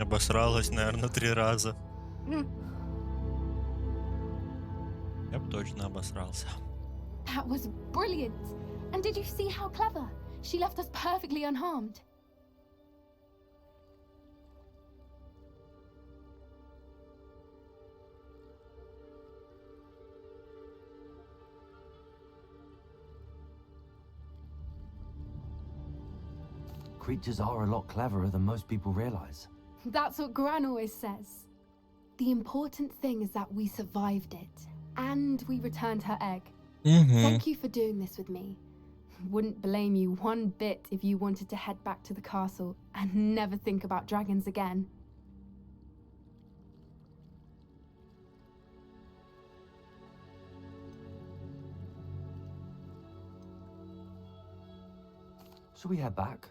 Обосралась, наверное, 3 раза. Я бы точно обосрался. That was brilliant. And did you see how clever? She left us perfectly unharmed. Creatures are a lot cleverer than most people realize. That's what Gran always says. The important thing is that we survived it. And we returned her egg. Thank you for doing this with me. Wouldn't blame you one bit if you wanted to head back to the castle and never think about dragons again. Shall we head back?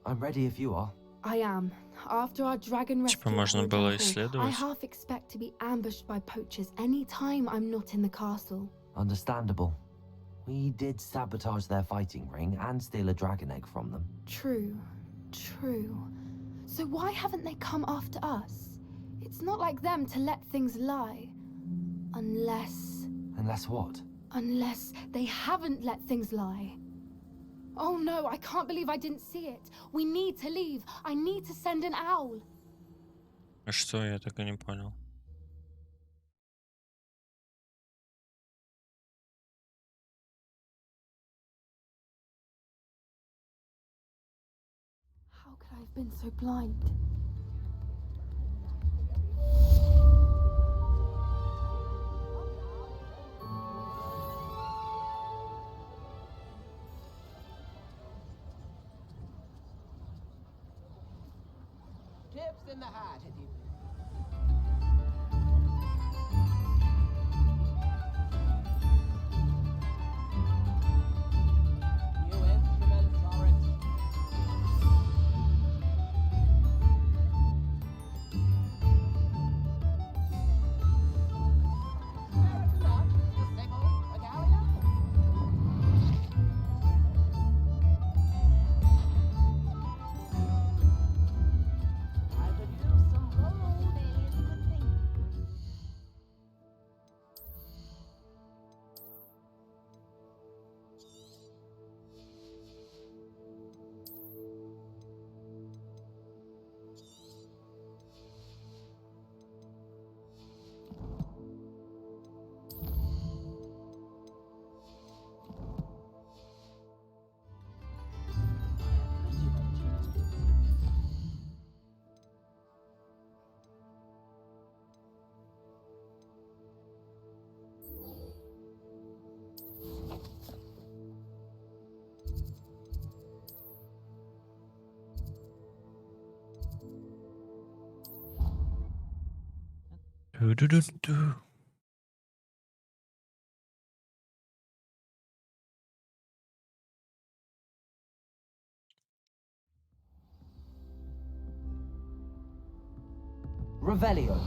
I'm ready if you are. I am. After our dragon rescue, можно at было Hogwarts, I исследовать. half expect to be ambushed by poachers any time I'm not in the castle. Understandable. We did sabotage their fighting ring and steal a dragon egg from them. True. So why haven't they come after us? It's not like them to let things lie. Unless what? Unless they haven't let things lie. Oh no, I can't believe I didn't see it. We need to leave. I need to send an owl. А что, я так и не понял. How could I have been so blind? Tips in the hat if you... New instruments are at... Ду-ду-ду-ду. Revelio.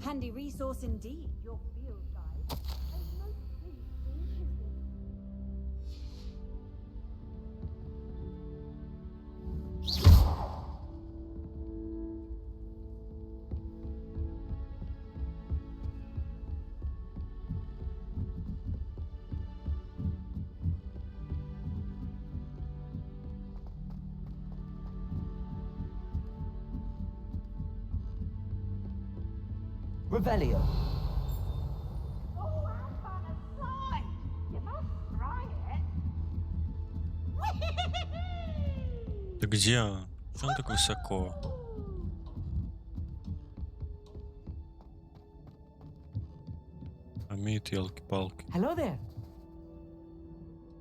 Handy resource indeed, your field guide. There's no clue to interested. Revelio. Oh, I'm gonna sign. You must try it. Да где он? Что он так высоко? Амит, елки-палки. Hello there.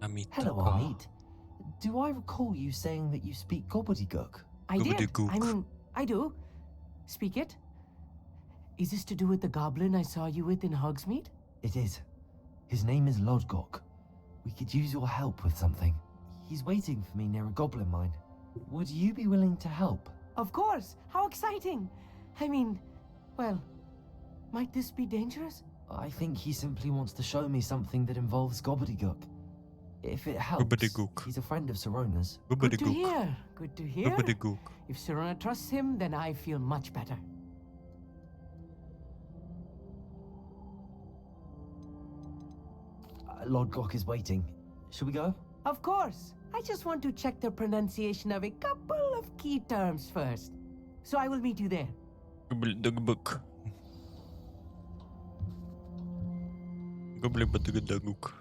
Амит Hello, такой. Amit. Do I recall you saying that you speak gobbledygook? I did. Gobbledygook. I mean, I do. Speak it. Is this to do with the goblin I saw you with in Hogsmeade? It is. His name is Lodgok. We could use your help with something. He's waiting for me near a goblin mine. Would you be willing to help? Of course. How exciting. I mean, well, might this be dangerous? I think he simply wants to show me something that involves gobbledygook. If it helps, Gook. he's a friend of Sirona's. Good to hear. Good to hear. Gook. If Sirona trusts him, then I feel much better. Lord Glock is waiting. Should we go? Of course. I just want to check the pronunciation of a couple of key terms first. So I will meet you there. Gook. Gook.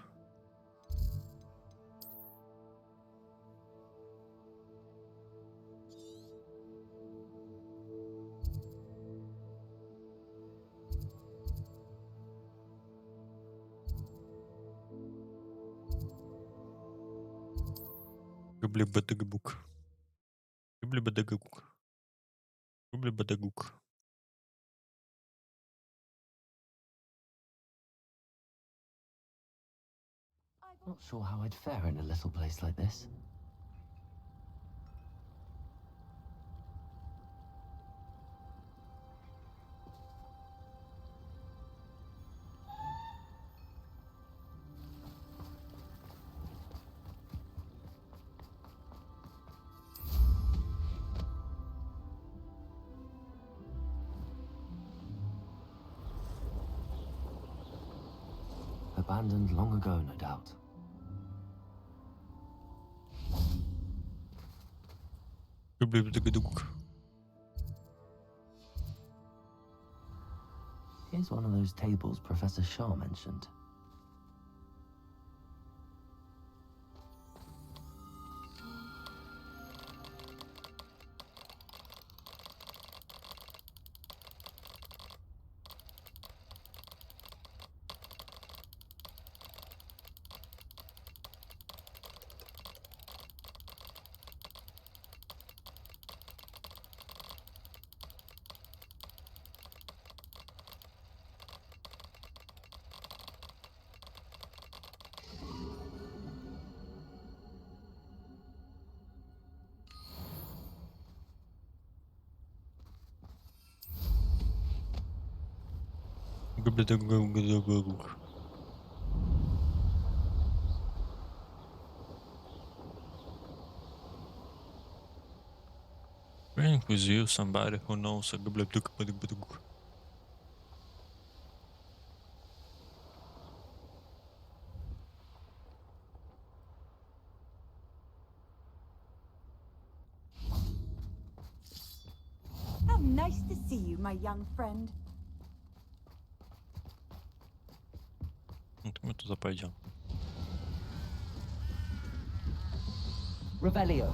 Гублибадагбук. Гублибадагук. Гублибадагук. Not sure how I'd fare in a little place like this. Abandoned long ago, no doubt. Гублибадагадук. Here's one of those tables Professor Shaw mentioned. Гублибадагук. Praying with you, somebody who knows a gублибадагук. How nice to see you, my young friend. Вот мы туда пойдем. Revelio.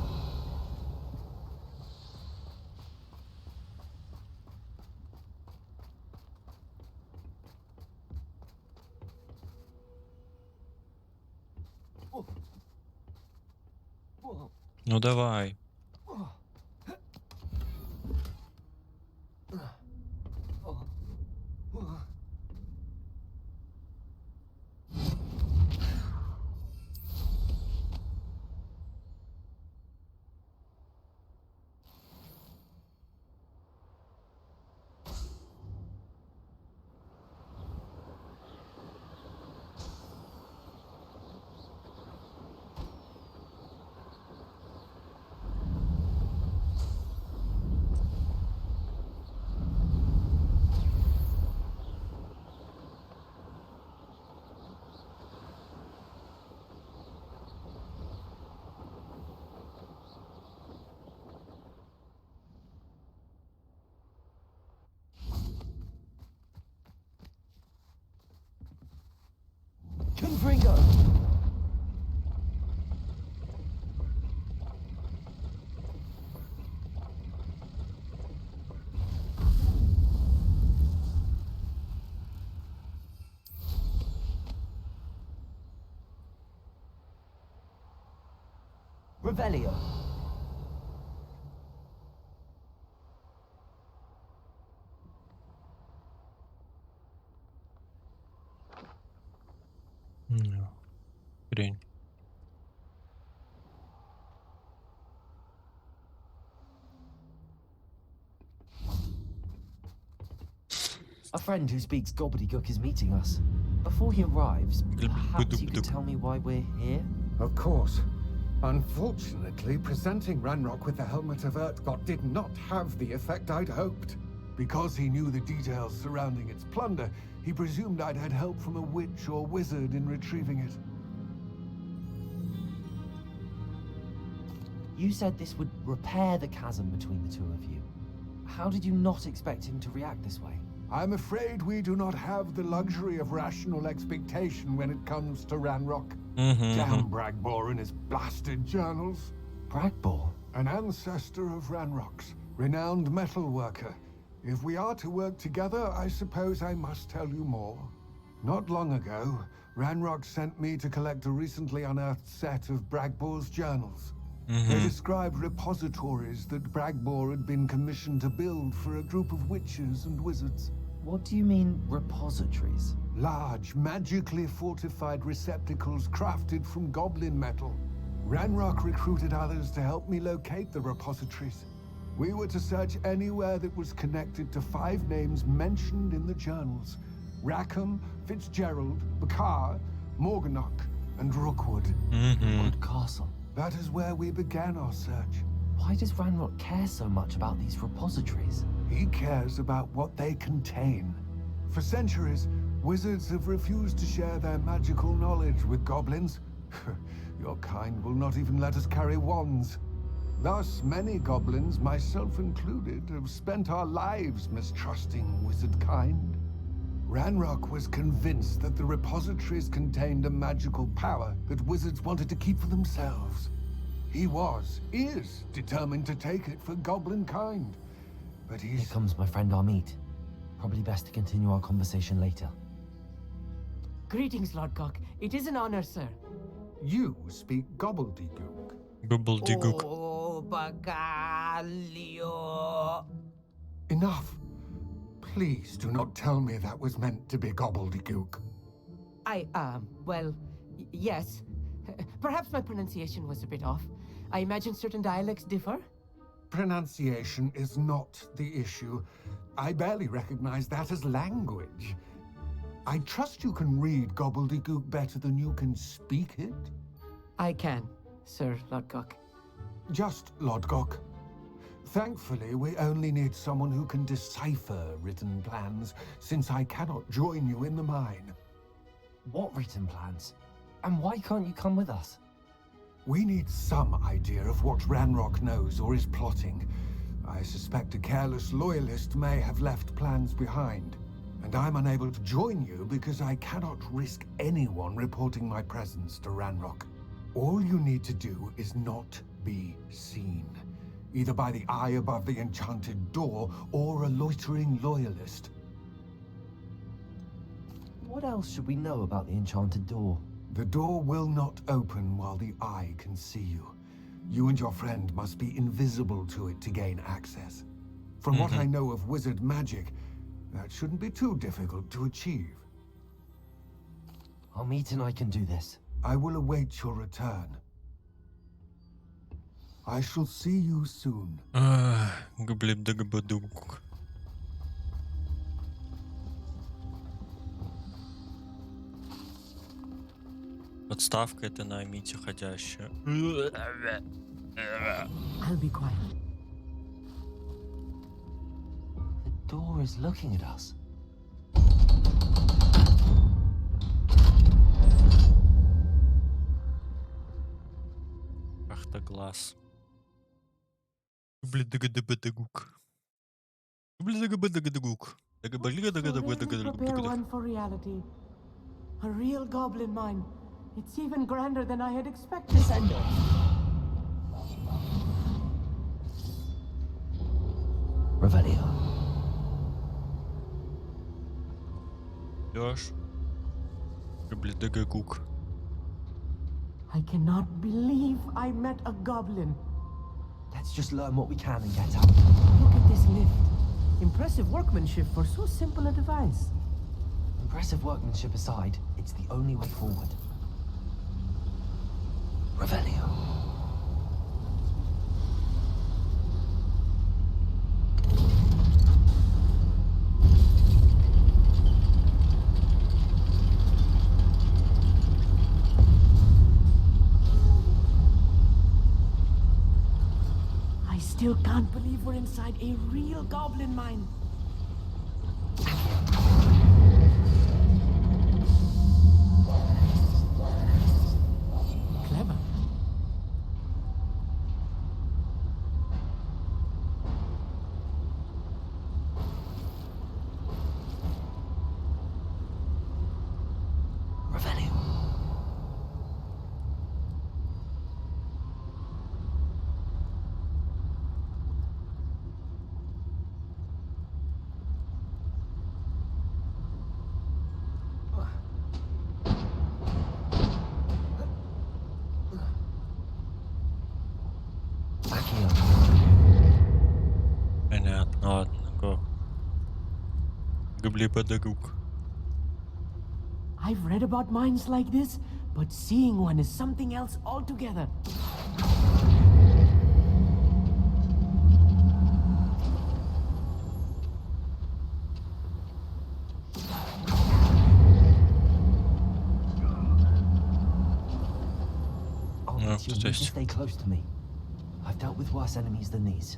Ну давай. Confringo. Revelio. Хрень. A friend who speaks gobbledygook is meeting us. Before he arrives, perhaps you could tell me why we're here? Of course. Unfortunately, presenting Ranrock with the Helmet of Urtkot did not have the effect I'd hoped. Because he knew the details surrounding its plunder, he presumed I'd had help from a witch or wizard in retrieving it. You said this would repair the chasm between the two of you. How did you not expect him to react this way? I'm afraid we do not have the luxury of rational expectation when it comes to Ranrock. Damn Bragbor and his blasted journals. Bragbor? An ancestor of Ranrock's, renowned metal worker. If we are to work together, I suppose I must tell you more. Not long ago, Ranrock sent me to collect a recently unearthed set of Bragbor's journals. They described repositories that Bragbor had been commissioned to build for a group of witches and wizards. What do you mean, repositories? Large, magically fortified receptacles crafted from goblin metal. Ranrock recruited others to help me locate the repositories. We were to search anywhere that was connected to 5 names mentioned in the journals. Rackham, Fitzgerald, Bakar, Morganach, and Rookwood. Rookwood Castle. That is where we began our search. Why does Ranrock care so much about these repositories? He cares about what they contain. For centuries, wizards have refused to share their magical knowledge with goblins. Your kind will not even let us carry wands. Thus, many goblins, myself included, have spent our lives mistrusting wizard kind. Ranrock was convinced that the repositories contained a magical power that wizards wanted to keep for themselves. He is determined to take it for goblin kind. But Here comes my friend Amit. Probably best to continue our conversation later. Greetings, Lordcock. It is an honor, sir. You speak gobbledygook. Gobbledygook. Oh, Bagalio. Enough. Please do not tell me that was meant to be gobbledygook. Yes. Perhaps my pronunciation was a bit off. I imagine certain dialects differ. Pronunciation is not the issue. I barely recognize that as language. I trust you can read gobbledygook better than you can speak it? I can, Sir Lordcock. Just Lodgok. Thankfully, we only need someone who can decipher written plans, since I cannot join you in the mine. What written plans? And why can't you come with us? We need some idea of what Ranrock knows or is plotting. I suspect a careless loyalist may have left plans behind. And I'm unable to join you because I cannot risk anyone reporting my presence to Ranrock. All you need to do is not be seen. Either by the eye above the enchanted door, or a loitering loyalist. What else should we know about the enchanted door? The door will not open while the eye can see you. You and your friend must be invisible to it to gain access. From what I know of wizard magic, that shouldn't be too difficult to achieve. Amit and I can do this. I will await your return. I shall see you soon. Гоблебдагабадук. Подставка это на Амите ходящая. I'll be quiet. The door is looking at us. Ахтаглаз. Гоблебдагабадук. Гоблебдагабадук. Prepare one for reality. A real goblin mine. It's even grander than I had expected. Revelio. Лёш. Гоблебдагабадук. I cannot believe I met a goblin. Let's just learn what we can and get out. Look at this lift. Impressive workmanship for so simple a device. Impressive workmanship aside, it's the only way forward. Revelio. I still can't believe we're inside a real goblin mine. Clever. Понятно, ладно, го. Губли-падагук. I've read about mines like this, but seeing one is something else altogether. You need to stay close to me. I've dealt with worse enemies than these.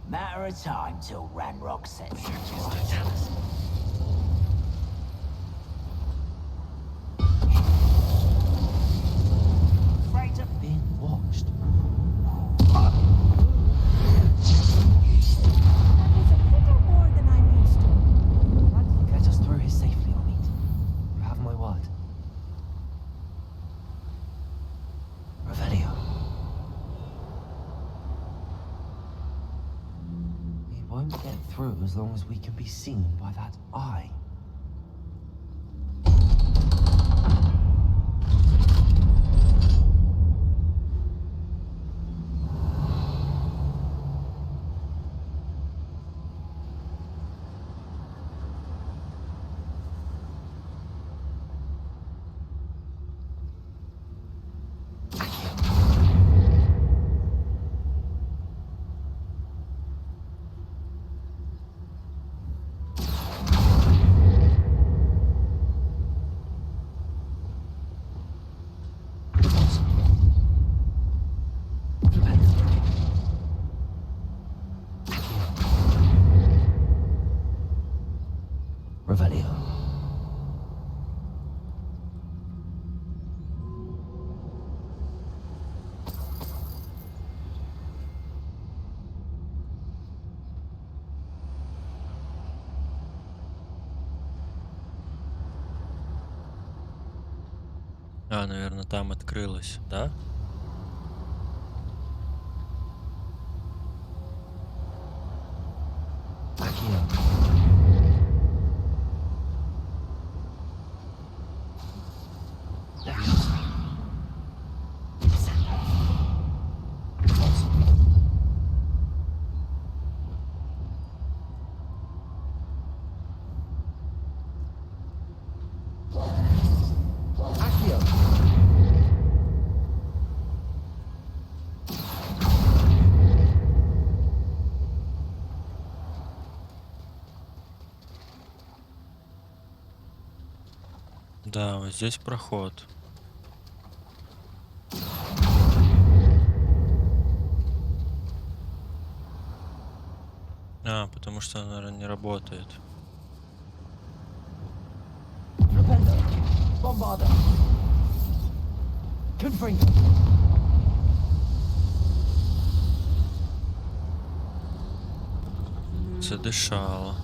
Matter of time till Ranrock sets the Afraid of Being watched. That was a little more than I'm used to. Get us through here safely, Omid. You have my word. Revelio. We won't get through as long as we can be seen by that eye. Revelio. А, наверное, там открылось, да? Да, вот здесь проход. А, потому что она, наверное, не работает. Задышала.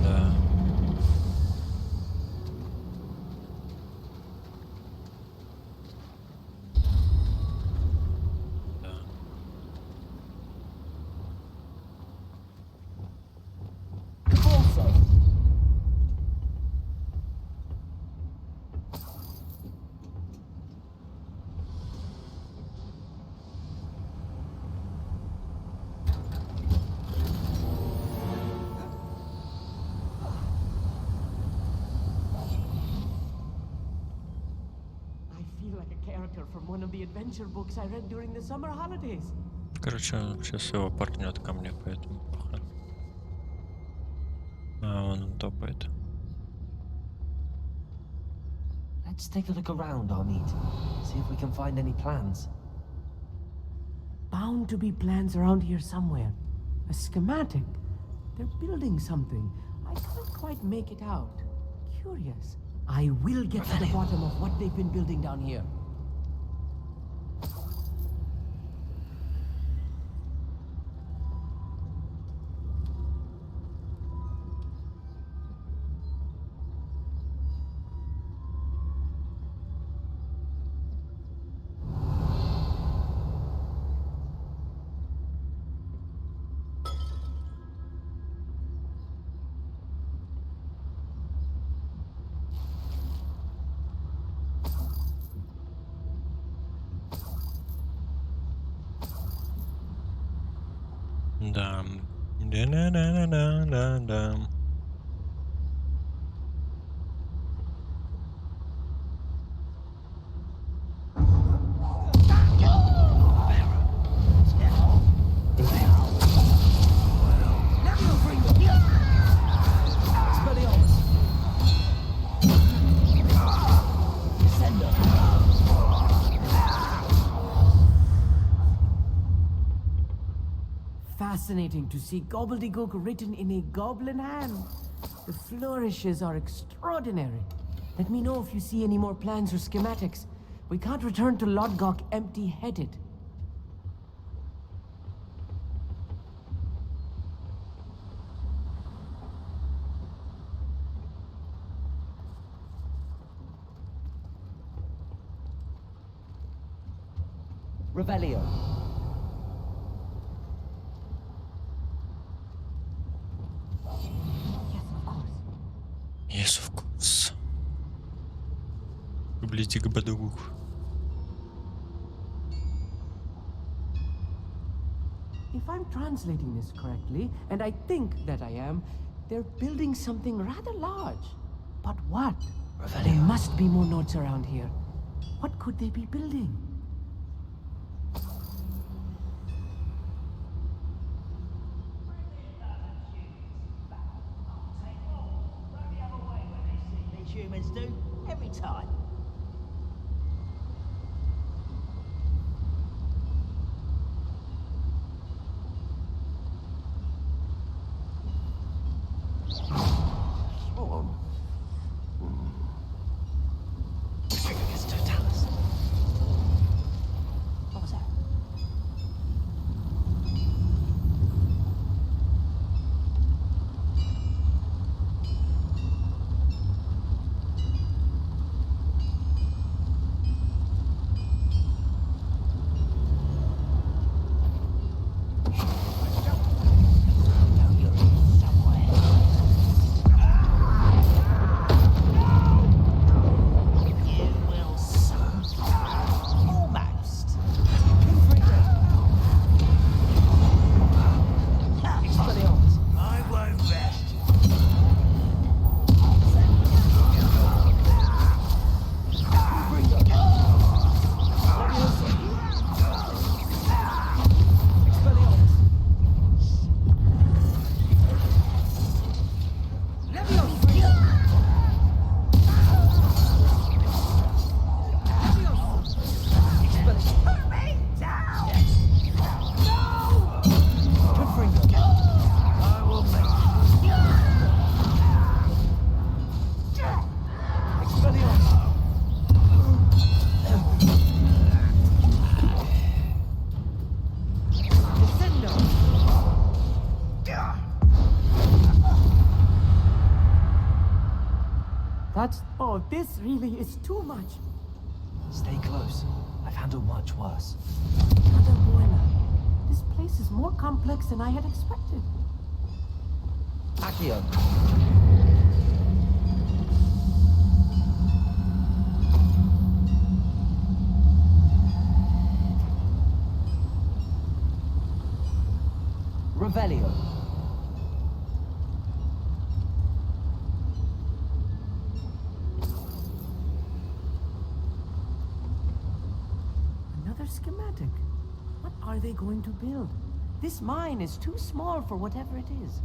Да. like a character from one of the adventure books I read during the summer holidays. Короче, он сейчас его портнет ко мне, поэтому плохо. А, он топает. Let's take a look around, Armid. See if we can find any plans. Bound to be plans around here somewhere. A schematic. They're building something. I can't quite make it out. Curious. I will get to the bottom of what they've been building down here. Да. Да-да-да-да-да-да. Fascinating to see gobbledygook written in a goblin hand. The flourishes are extraordinary. Let me know if you see any more plans or schematics. We can't return to Lodgok empty-headed. Revelio. Yes, of course. Библиотека Бадугук. If I'm translating this correctly, and I think that I am, they're building something rather large. But what? There must be more notes around here. What could they be building? Humans do every time. What was that? Oh, this really is too much. Stay close. I've handled much worse. Mother Buena, this place is more complex than I had expected. Accio. Revelio. Another schematic. What are they going to build? This mine is too small for whatever it is.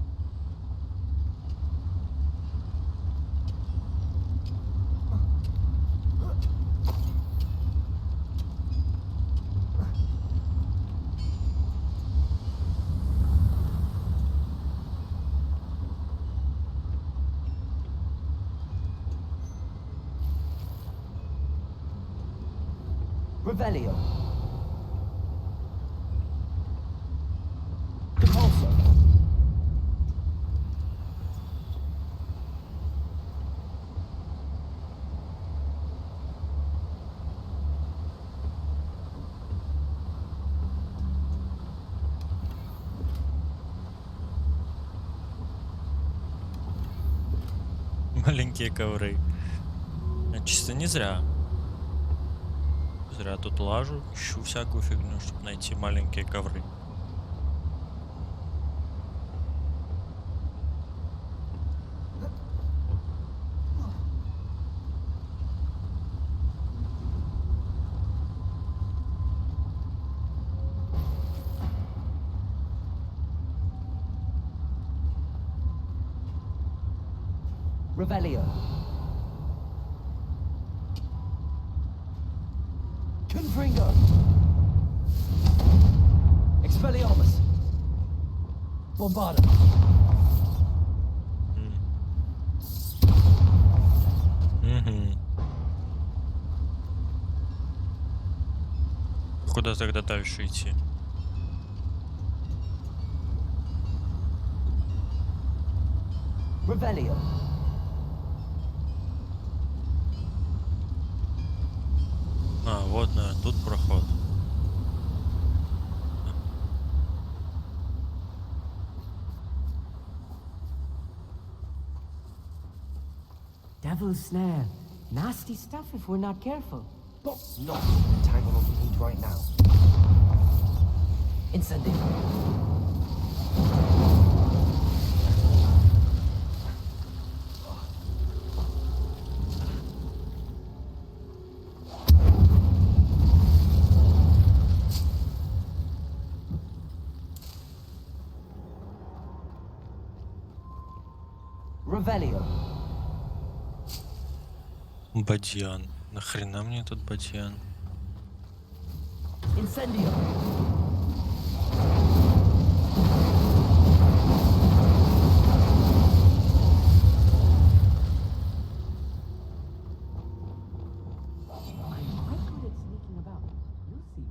Revelio. Compulso. Маленькие ковры. Чисто не зря. Зря тут лажу, ищу всякую фигню, чтобы найти маленькие ковры. Revelio. Confringo. Expelliarmus. Bombarda. Куда тогда дальше идти? Revelio. А, вот, наверное, тут проход. Devil's snare. Nasty stuff if we're not careful. But not entangled on the page right now. Incendio. Revelio. Бадьян. Нахрена мне тут бадьян? Incendio. I'm quite good at sneaking about. You'll see.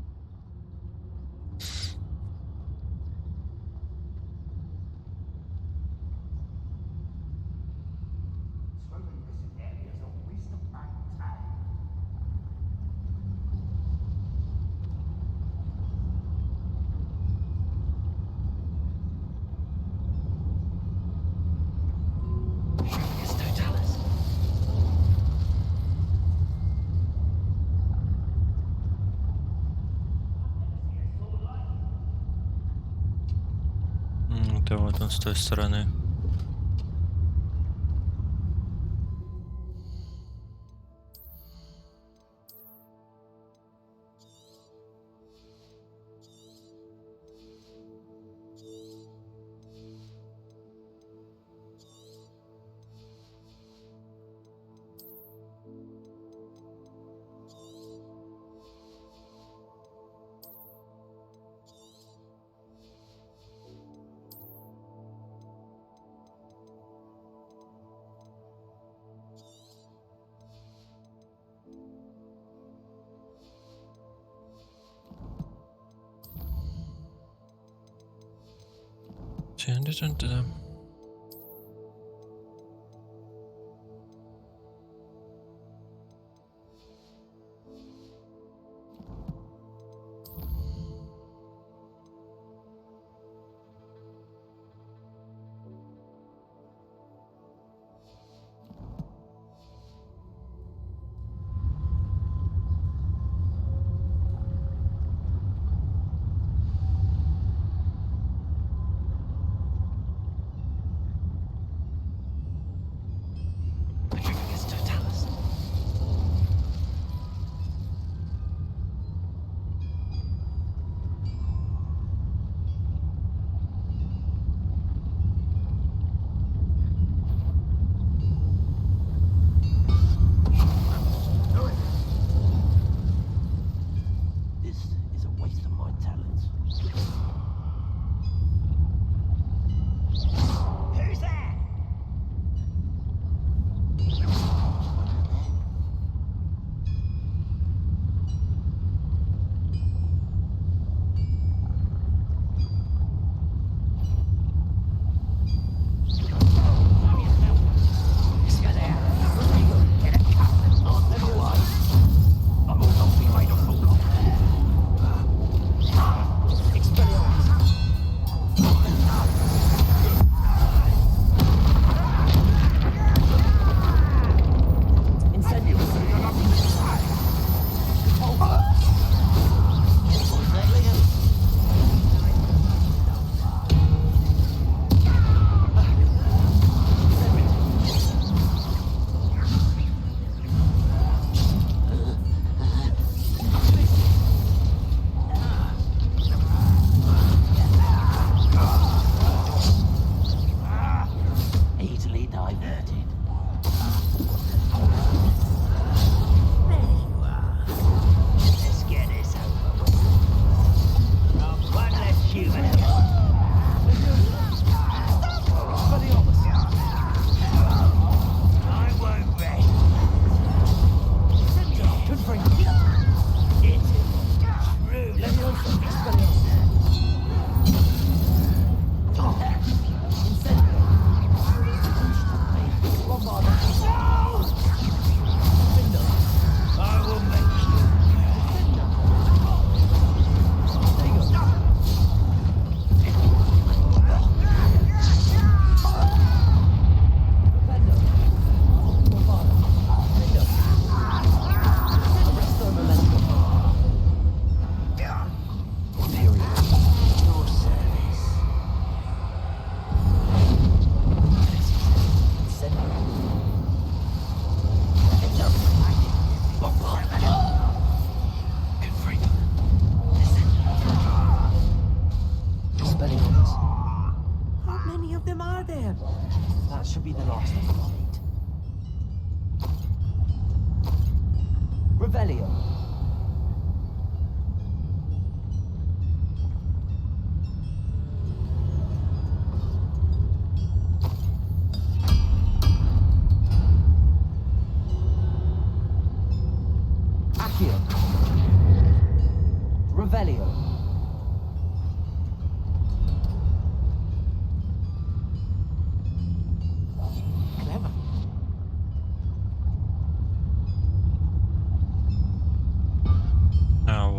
Это вот он с той стороны. Тын-тын-тын-тын.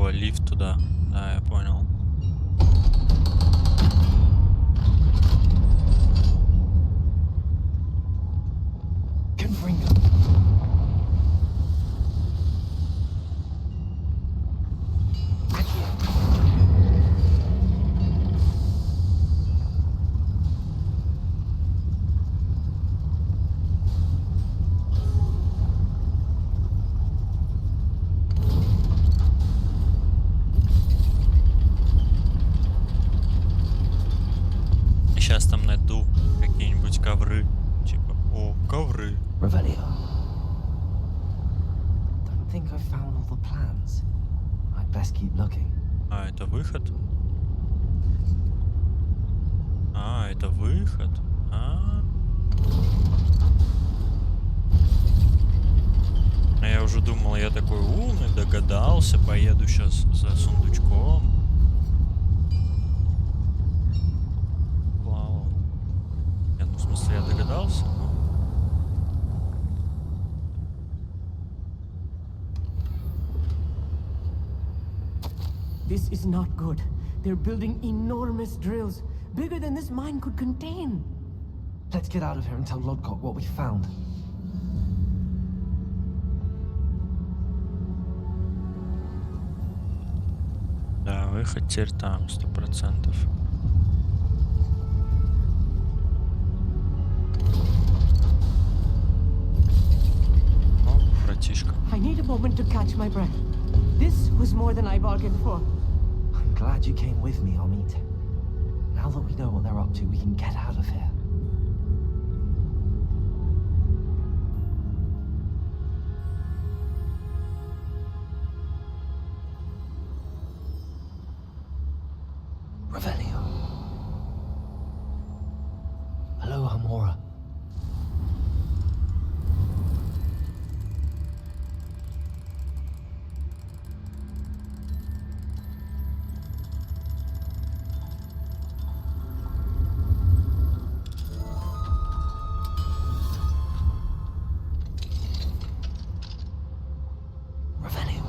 О, лифт туда. Да, я понял. Confringo. Сейчас там найду какие-нибудь ковры. Типа, о, ковры. Revelio. Don't think I've found all the plans. I'd best keep looking. А, это выход? А, это выход? А я уже думал, я такой умный, догадался, поеду сейчас за сундучком. Вау. Нет, ну в смысле я догадался, но... This is not good. They're building enormous drills, bigger than this mine could contain. Let's get out of here and tell Lodgok what we found. Да, выход теперь там, 100%. О, братишка. I need a moment to catch my breath. This was more than I bargained for. I'm glad you came with me, Amit. Now that we know what they're up to, we can get out of here. Revelio. Hello, Hamora. Revelio.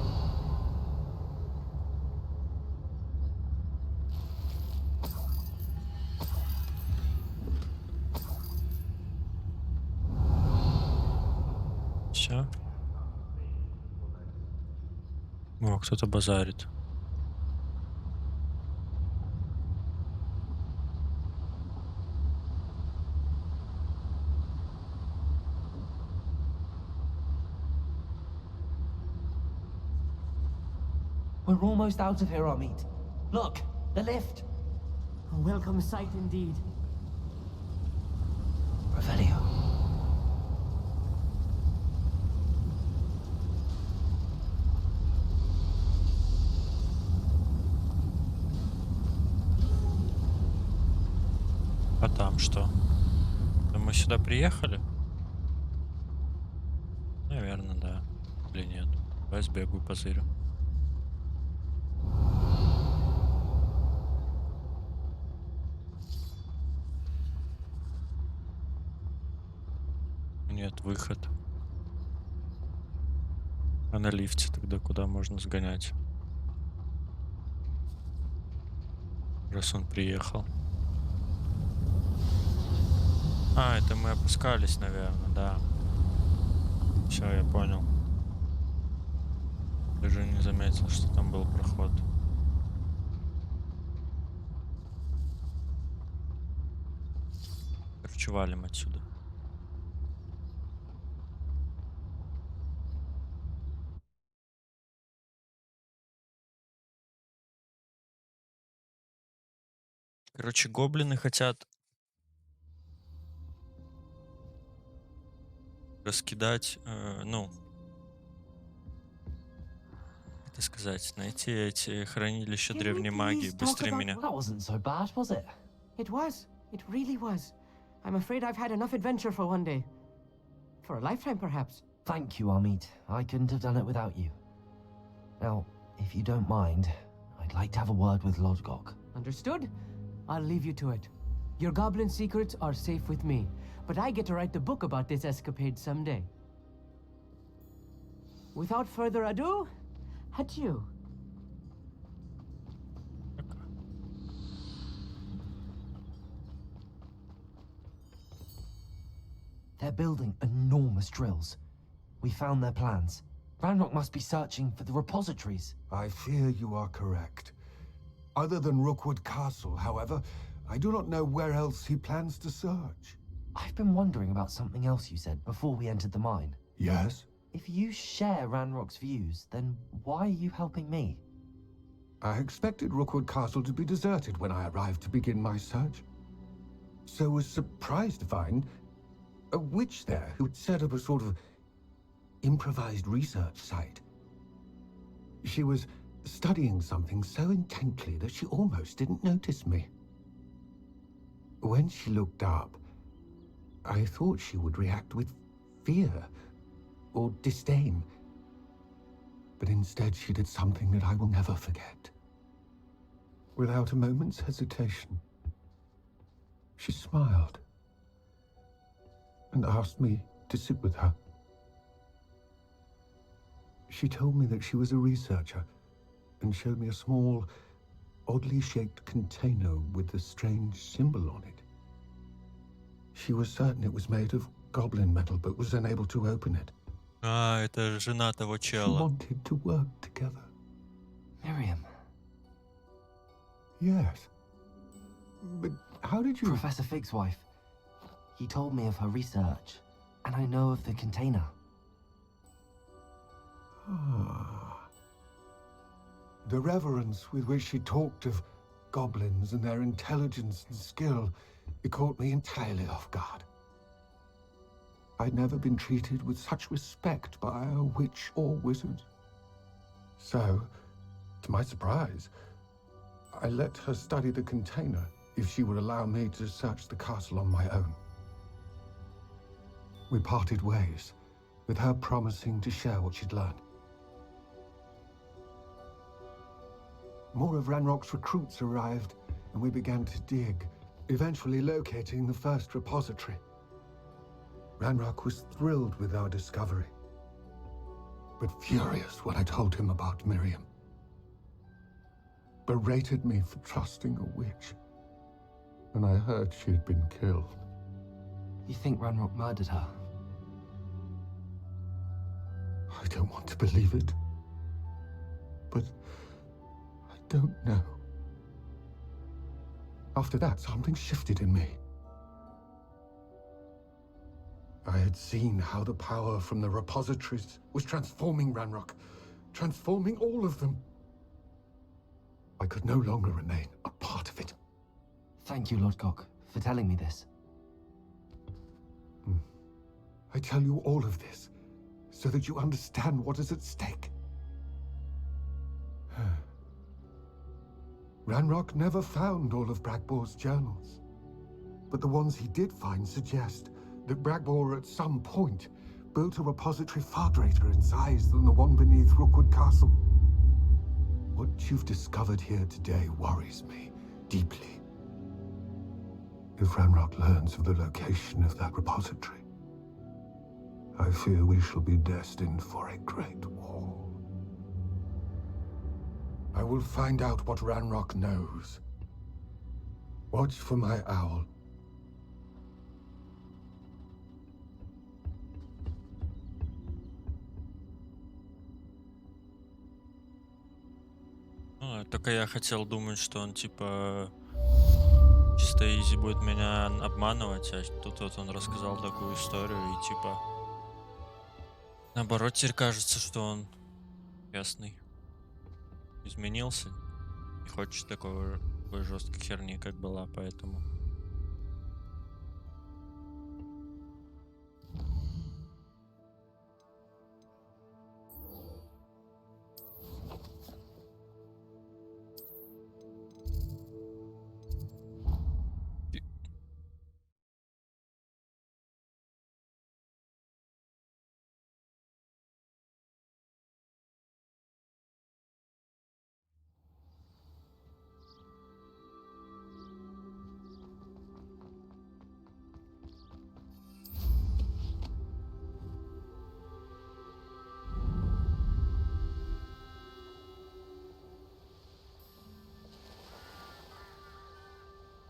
Все. О, кто-то базарит. We're almost out of here, Amit. Look, the lift. A welcome sight indeed. Revelio. А там что? Да мы сюда приехали? Наверное, да. Или нет? Давай сбегаю, позырю. Нет, выход. А на лифте тогда куда можно сгонять? Раз он приехал. А, это мы опускались, наверное, да. Все, я понял. Даже не заметил, что там был проход. Короче, валим отсюда. Короче, гоблины хотят раскидать, ну, как это сказать, найти эти хранилища древней магии быстрее меня. That wasn't so bad, was it? It was. It really was. I'm afraid I've had enough adventure for one day. For a lifetime, perhaps. Thank you, Amit. I couldn't have done it without you. Now, if you don't mind, I'd like to have a word with Lodgok. Understood? I'll leave you to it. Your goblin secrets are safe with me, but I get to write the book about this escapade someday. Without further ado, adieu. They're building enormous drills. We found their plans. Ranrock must be searching for the repositories. I fear you are correct. Other than Rookwood Castle, however, I do not know where else he plans to search. I've been wondering about something else you said before we entered the mine. Yes? If you share Ranrock's views, then why are you helping me? I expected Rookwood Castle to be deserted when I arrived to begin my search. So was surprised to find a witch there who'd set up a sort of improvised research site. She was studying something so intently that she almost didn't notice me. When she looked up, I thought she would react with fear or disdain. But instead she did something that I will never forget. Without a moment's hesitation, she smiled and asked me to sit with her. She told me that she was a researcher and showed me a small, oddly shaped container with a strange symbol on it. She was certain it was made of goblin metal, but was unable to open it. А, это жена того She чела. wanted to work together. Miriam. Yes. But how did you... Professor Fig's wife. He told me of her research, and I know of the container. Ah. The reverence with which she talked of goblins and their intelligence and skill, it caught me entirely off guard. I'd never been treated with such respect by a witch or wizard. So, to my surprise, I let her study the container if she would allow me to search the castle on my own. We parted ways, with her promising to share what she'd learned. More of Ranrock's recruits arrived, and we began to dig, eventually locating the first repository. Ranrock was thrilled with our discovery, but furious when I told him about Miriam. Berated me for trusting a witch, and I heard she had been killed. You think Ranrock murdered her? I don't want to believe it, but I don't know. After that, something shifted in me. I had seen how the power from the repositories was transforming Ranrock, transforming all of them. I could no longer remain a part of it. Thank you, Lord Cock, for telling me this. I tell you all of this so that you understand what is at stake. Ranrock never found all of Bragbor's journals, but the ones he did find suggest that Bragbor at some point built a repository far greater in size than the one beneath Rookwood Castle. What you've discovered here today worries me deeply. If Ranrock learns of the location of that repository, I fear we shall be destined for a great war. I will find out what Ranrock knows. Watch for my owl. Ну, только я хотел думать, что он типа чисто изи будет меня обманывать, а тут вот он рассказал такую историю и типа наоборот теперь кажется, что он ясный, изменился, не хочет такой жесткой херни, как была, поэтому.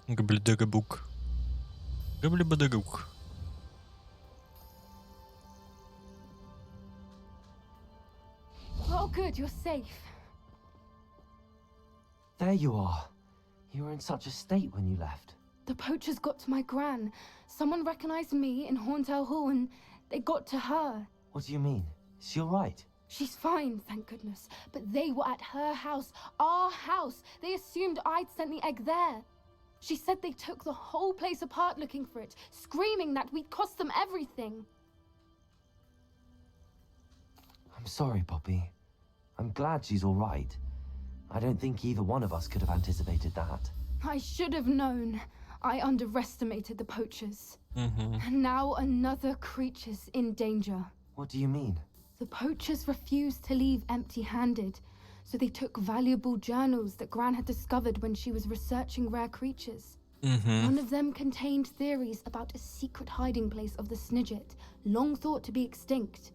Габлидагабук. Габлибадагук. good, you're safe. There you are. You were in such a state when you left. The poachers got to my gran. Someone recognized me in Horntail Hall and they got to her. What do you mean? Is she alright? She's fine, thank goodness. But they were at her house, our house. They assumed I'd sent the egg there. She said they took the whole place apart looking for it, screaming that we'd cost them everything. I'm sorry, Poppy. I'm glad she's alright. I don't think either one of us could have anticipated that. I should have known. I underestimated the poachers. And now another creature's in danger. What do you mean? The poachers refused to leave empty-handed, so they took valuable journals that Gran had discovered when she was researching rare creatures. One of them contained theories about a secret hiding place of the Snidget, long thought to be extinct.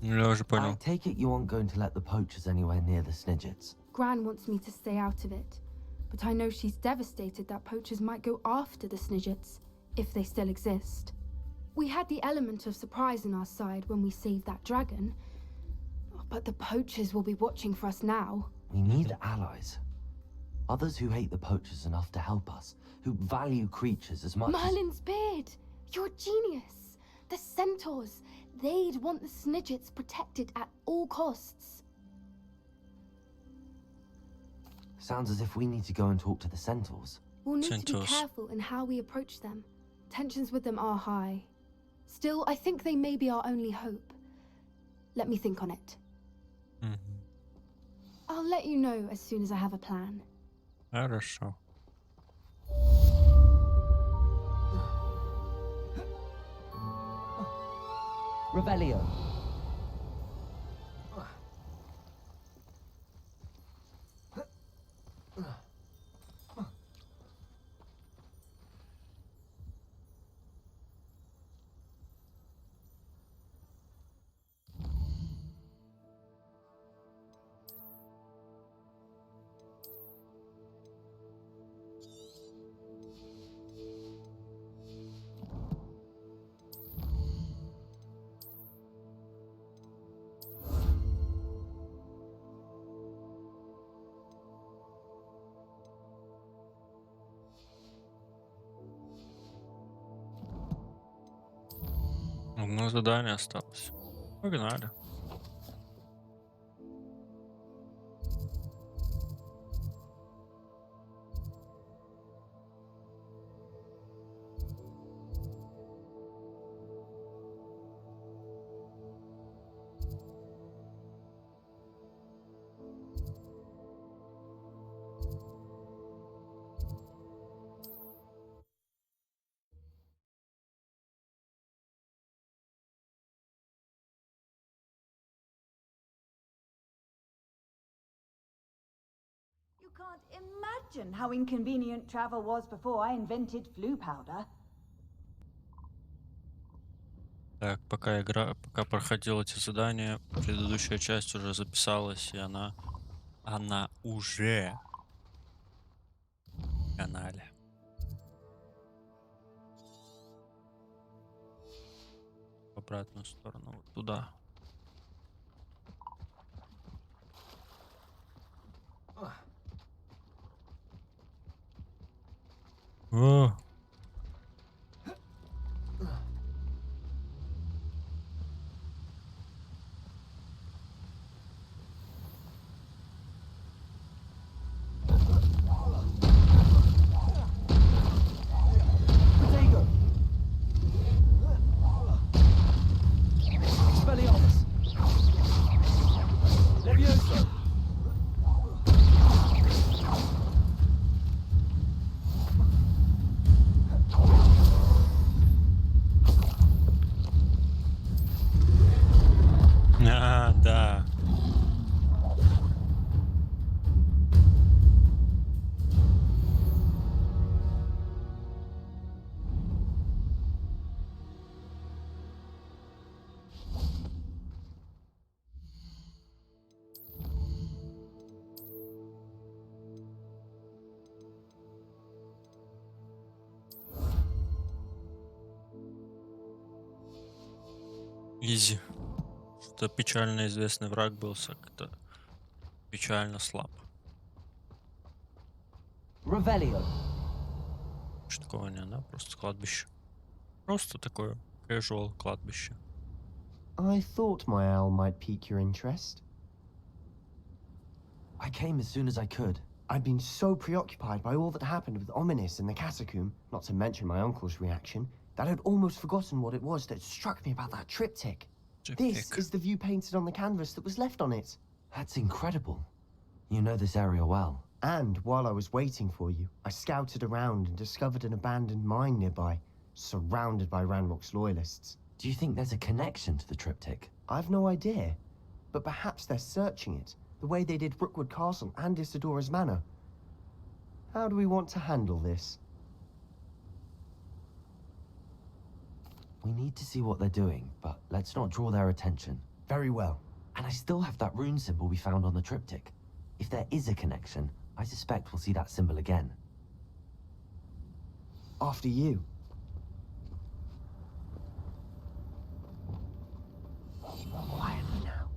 I take it you aren't going to let the poachers anywhere near the Snidgets. Gran wants me to stay out of it, but I know she's devastated that poachers might go after the Snidgets, if they still exist. We had the element of surprise on our side when we saved that dragon, but the poachers will be watching for us now. We need allies. Others who hate the poachers enough to help us, who value creatures as much Merlin's beard! You're a genius! The centaurs! They'd want the Snidgets protected at all costs. Sounds as if we need to go and talk to the centaurs. We'll need to be careful in how we approach them. Tensions with them are high. Still, I think they may be our only hope. Let me think on it. I'll let you know as soon as I have a plan. Хорошо. Revelio. Одно задание осталось. Погнали. You can't imagine how inconvenient travel was before I invented flu powder. Так, пока проходил эти задания, предыдущая часть уже записалась, и она уже в канале. В обратную сторону, вот туда. О! Protego. Expelliarmus. Levioso. А, да. Изи. Что печально известный враг был как-то печально слаб. Revelio. Что такого не, да? Просто кладбище. Просто такое casual кладбище. I thought my owl might pique your interest. I came as soon as I could. I'd been so preoccupied by all that happened with Ominis in the catacomb, not to mention my uncle's reaction, that I'd almost forgotten what it was that struck me about that triptych. This is the view painted on the canvas that was left on it. That's incredible. You know this area well. And while I was waiting for you, I scouted around and discovered an abandoned mine nearby, surrounded by Ranrock's loyalists. Do you think there's a connection to the triptych? I've no idea, but perhaps they're searching it, the way they did Brookwood Castle and Isidora's Manor. How do we want to handle this? We need to see what they're doing, but let's not draw their attention. Very well. And I still have that rune symbol we found on the triptych. If there is a connection, I suspect we'll see that symbol again. After you. Quietly now.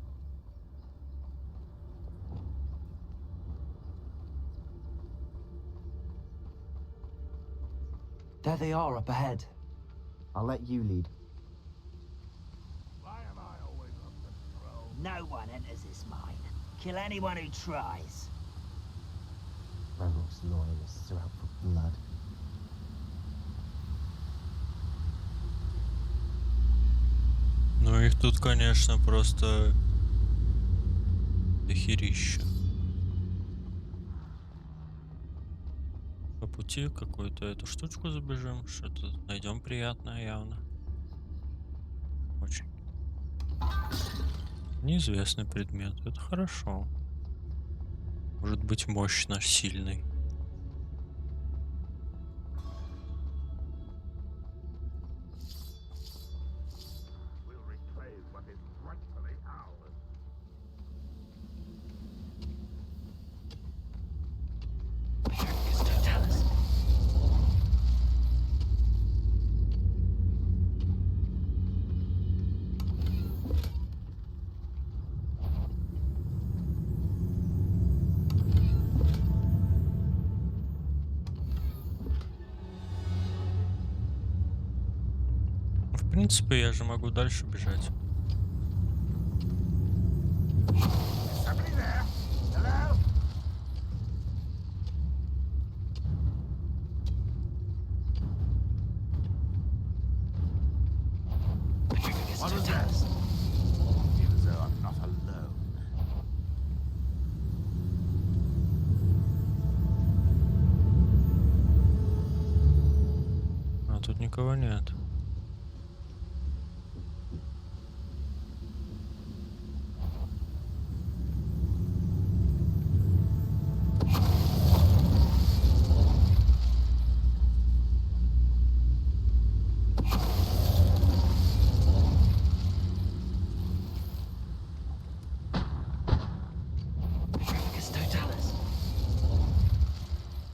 There they are up ahead. I'll let you lead. No one enters this mine. Kill anyone who tries. Ranrock's loyalists are out for blood. Ну их тут, конечно, просто дохерища. По пути какую-то эту штучку забежим, что-то найдем приятное явно. Очень. Неизвестный предмет, это хорошо. Может быть мощно, сильный. В принципе, я же могу дальше бежать. А тут никого нет.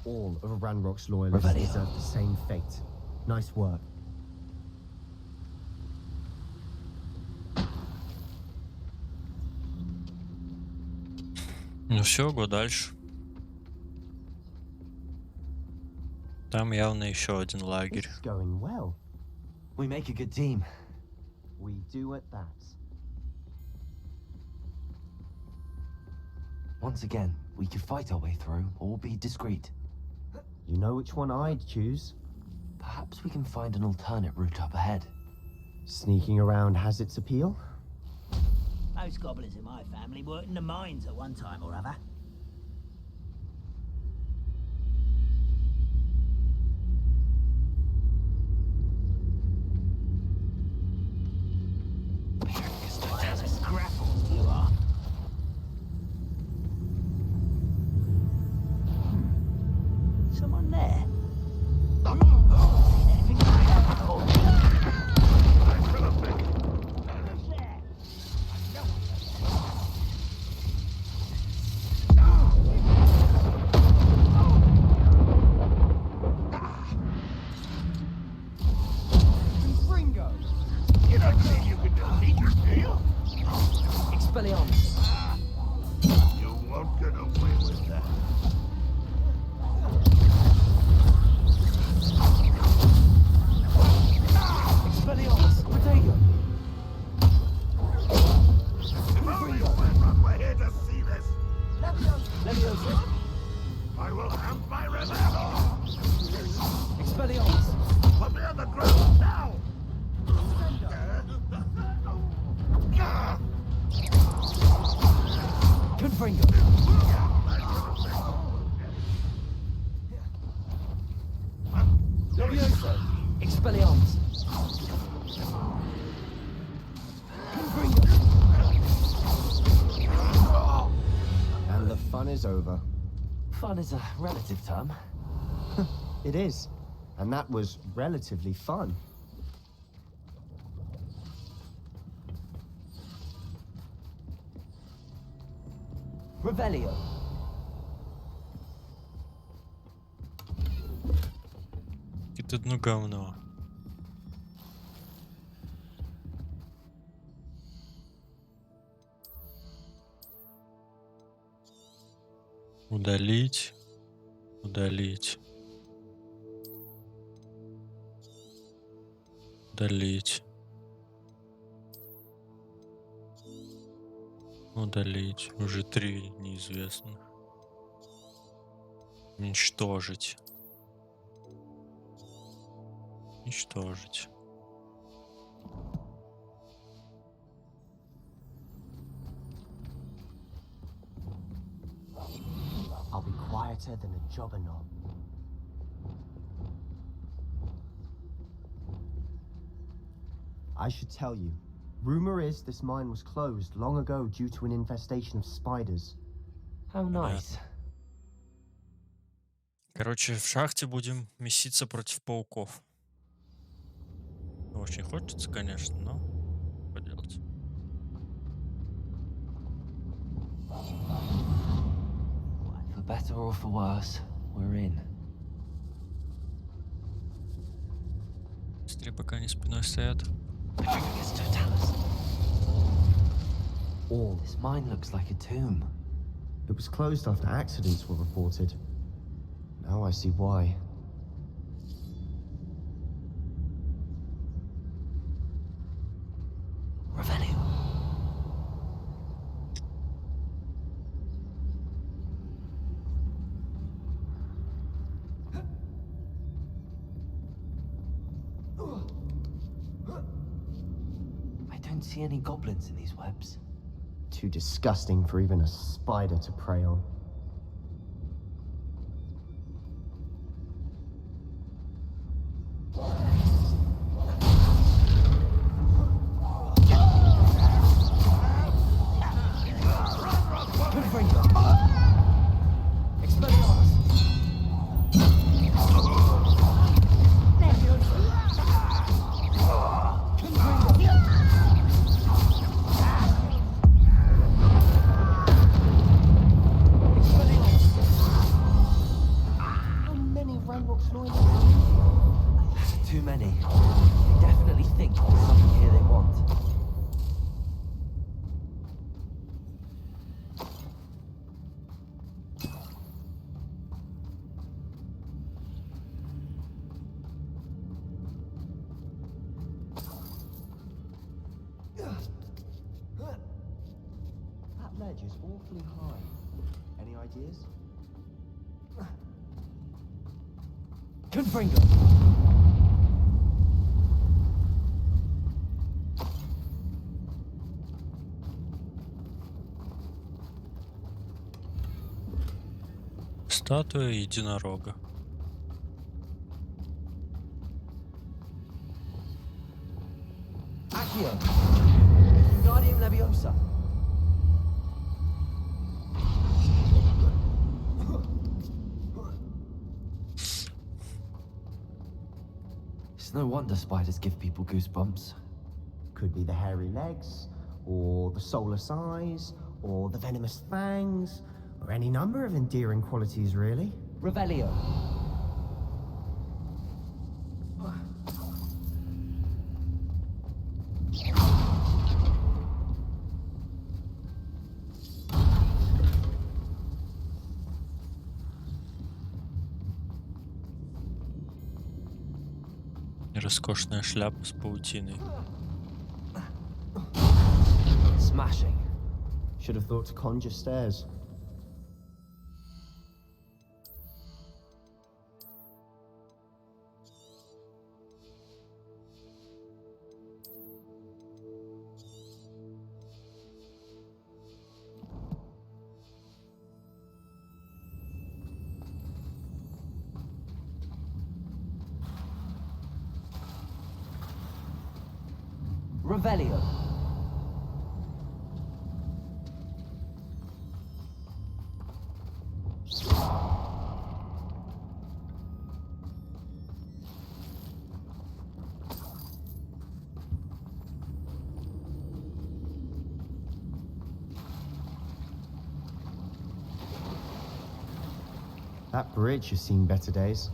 All of Ranrock's loyalists deserve the same fate. Nice work. Ну все, го дальше. Там явно еще один лагерь. It's going well. We make a good team. We do at that. Once again, we could fight our way through or be discreet. You know which one I'd choose? Perhaps we can find an alternate route up ahead. Sneaking around has its appeal. Most goblins in my family worked in the mines at one time or other. Well, that's a scrapple, you are. Someone there? Expelliarmus. You won't get away with that. Expelliarmus. Protego. If only Wenrock were here to see this. Leviosa. I will have my revenge. Expelliarmus. Put me on the ground now. Confringo. Leviosa. Expelliarmus. Confringo. And the fun is over. Fun is a relative term. It is. And that was relatively fun. Revelio. Это одно говно. Удалить. Удалить. Удалить. Удалить. Уже 3 неизвестных. Уничтожить. Уничтожить. I'll be quieter than a jobberknoll. I should tell you. Rumor is this mine was closed long ago due to an infestation of spiders. How nice. Короче, в шахте будем меситься против пауков. Очень хочется, конечно, но поделать. For better or for worse, we're in. Быстрее, пока они спиной стоят. All. This mine looks like a tomb. It was closed after accidents were reported. Now I see why. Revelio. I don't see any goblins in these webs. Too disgusting for even a spider to prey on. Too many. They definitely think there's something here they want. That ledge is awfully high. Any ideas? Confringo. Статуя единорога. Accio. Guardium Leviosa. It's no wonder spiders give people goosebumps. Could be the hairy legs, or the soulless eyes, or the venomous fangs, or any number of endearing qualities, really. Revelio. роскошная шляпа с паутиной. Smashing. Should have thought to conjure stairs. Revelio. That bridge has seen better days.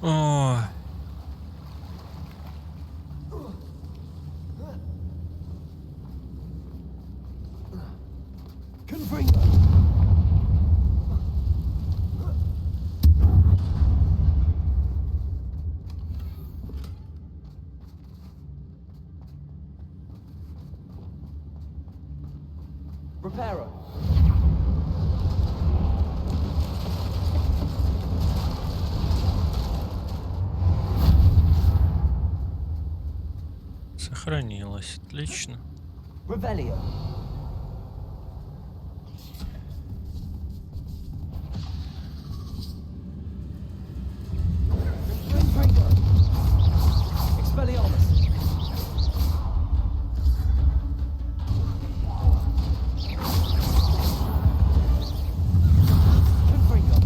О, Confringo. Reparo. сохранилось. Отлично. Revelio. Confringo. Expelliarmus. Confringo.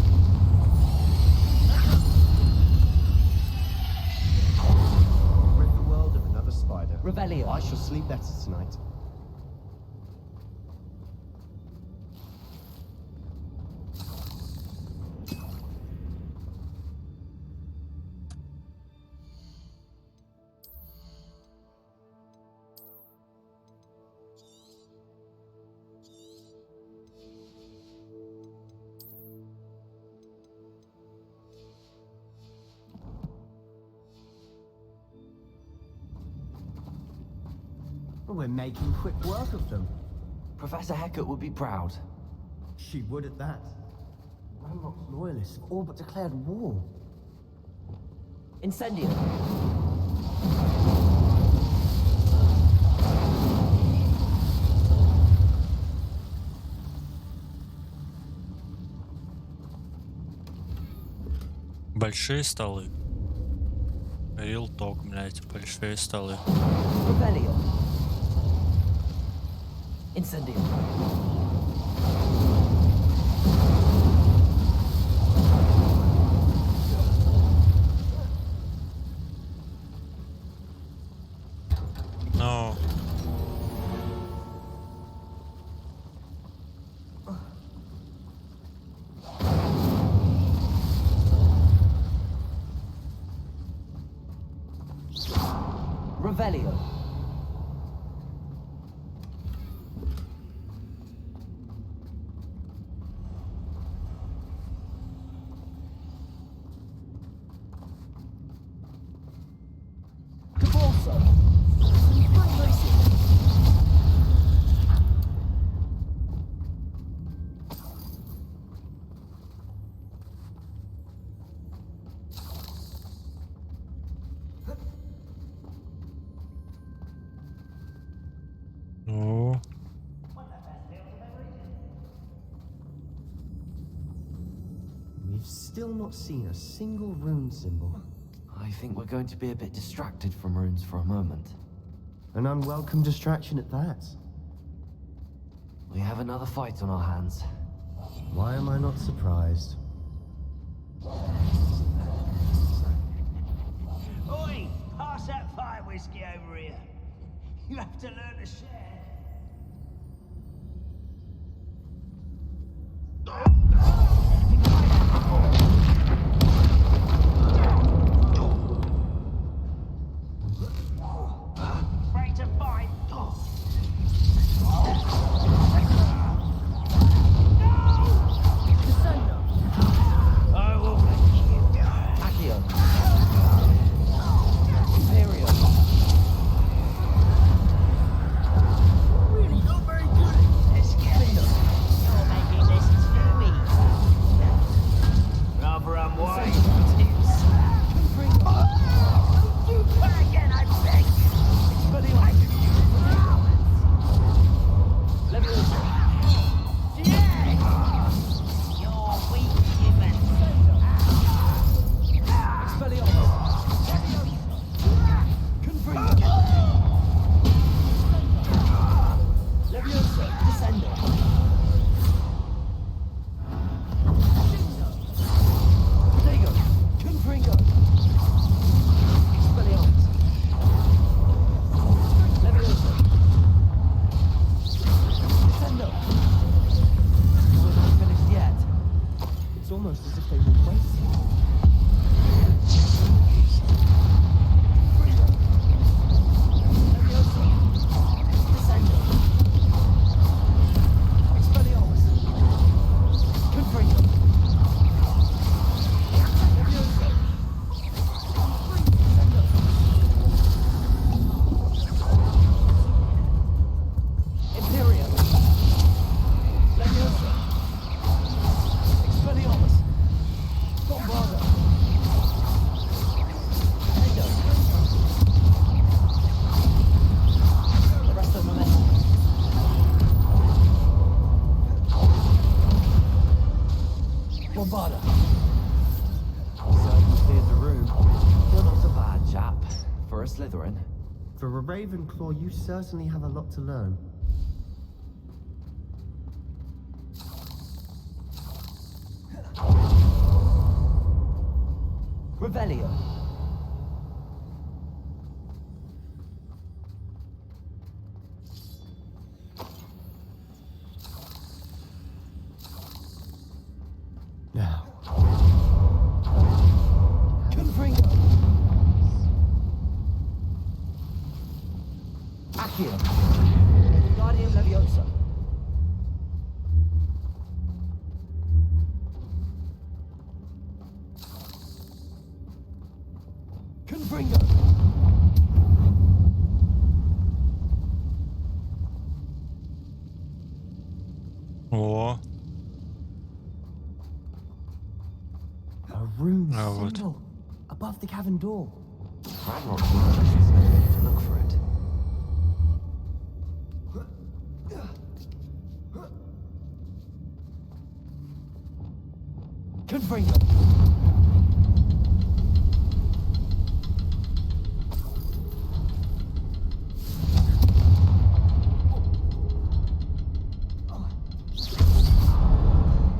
Rid the world of another spider. Revelio. I shall sleep better tonight. We're making quick work of them. Professor Hecat would be proud. She would at that. Ranrock's loyalists have all but declared war. Incendio. Большие столы. Real talk, блядь, большие столы. Revelio. Incendio. No. Revelio. Cabalso. Oh. We've still not seen a single rune symbol. I think we're going to be a bit distracted from runes for a moment. An unwelcome distraction at that. We have another fight on our hands. Why am I not surprised? Oi! Pass that fire whiskey over here. You have to learn to share. Afraid to fight? some way. Do try again, I beg you! But I can use powers! Leviosa! You're weak, human. Expelliarmus! Confringo! Leviosa! Descendo! Protego! Confringo! Expelliarmus! Leviosa! Descendo! We're not finished yet. It's almost as if they were waiting. Leviosa! Descendo! Expelliarmus! Confringo! Leviosa! Descendo! Imperium! Leviosa! Expelliarmus! Bombarda! Endo! Arresto momentum! Bombarda! Certainly cleared the room. You're not a bad chap for a Slytherin. For a Ravenclaw, you certainly have a lot to learn. Revelio! Now, Confringo! Accio! Guardian Leviosa! Confringo! О, a rune А вот. symbol above the cavern door. Ragnarok should know to look for it. Confringo!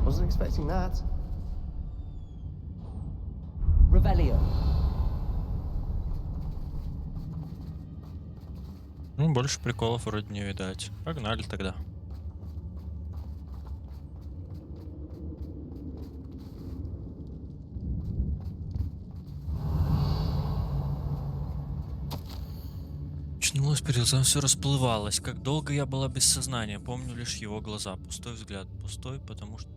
Wasn't expecting that. Revelio! Ну, больше приколов вроде не видать. Погнали тогда. Очнулась, перед глазами все расплывалось. Как долго я была без сознания. Помню лишь его глаза. Пустой взгляд. Пустой, потому что...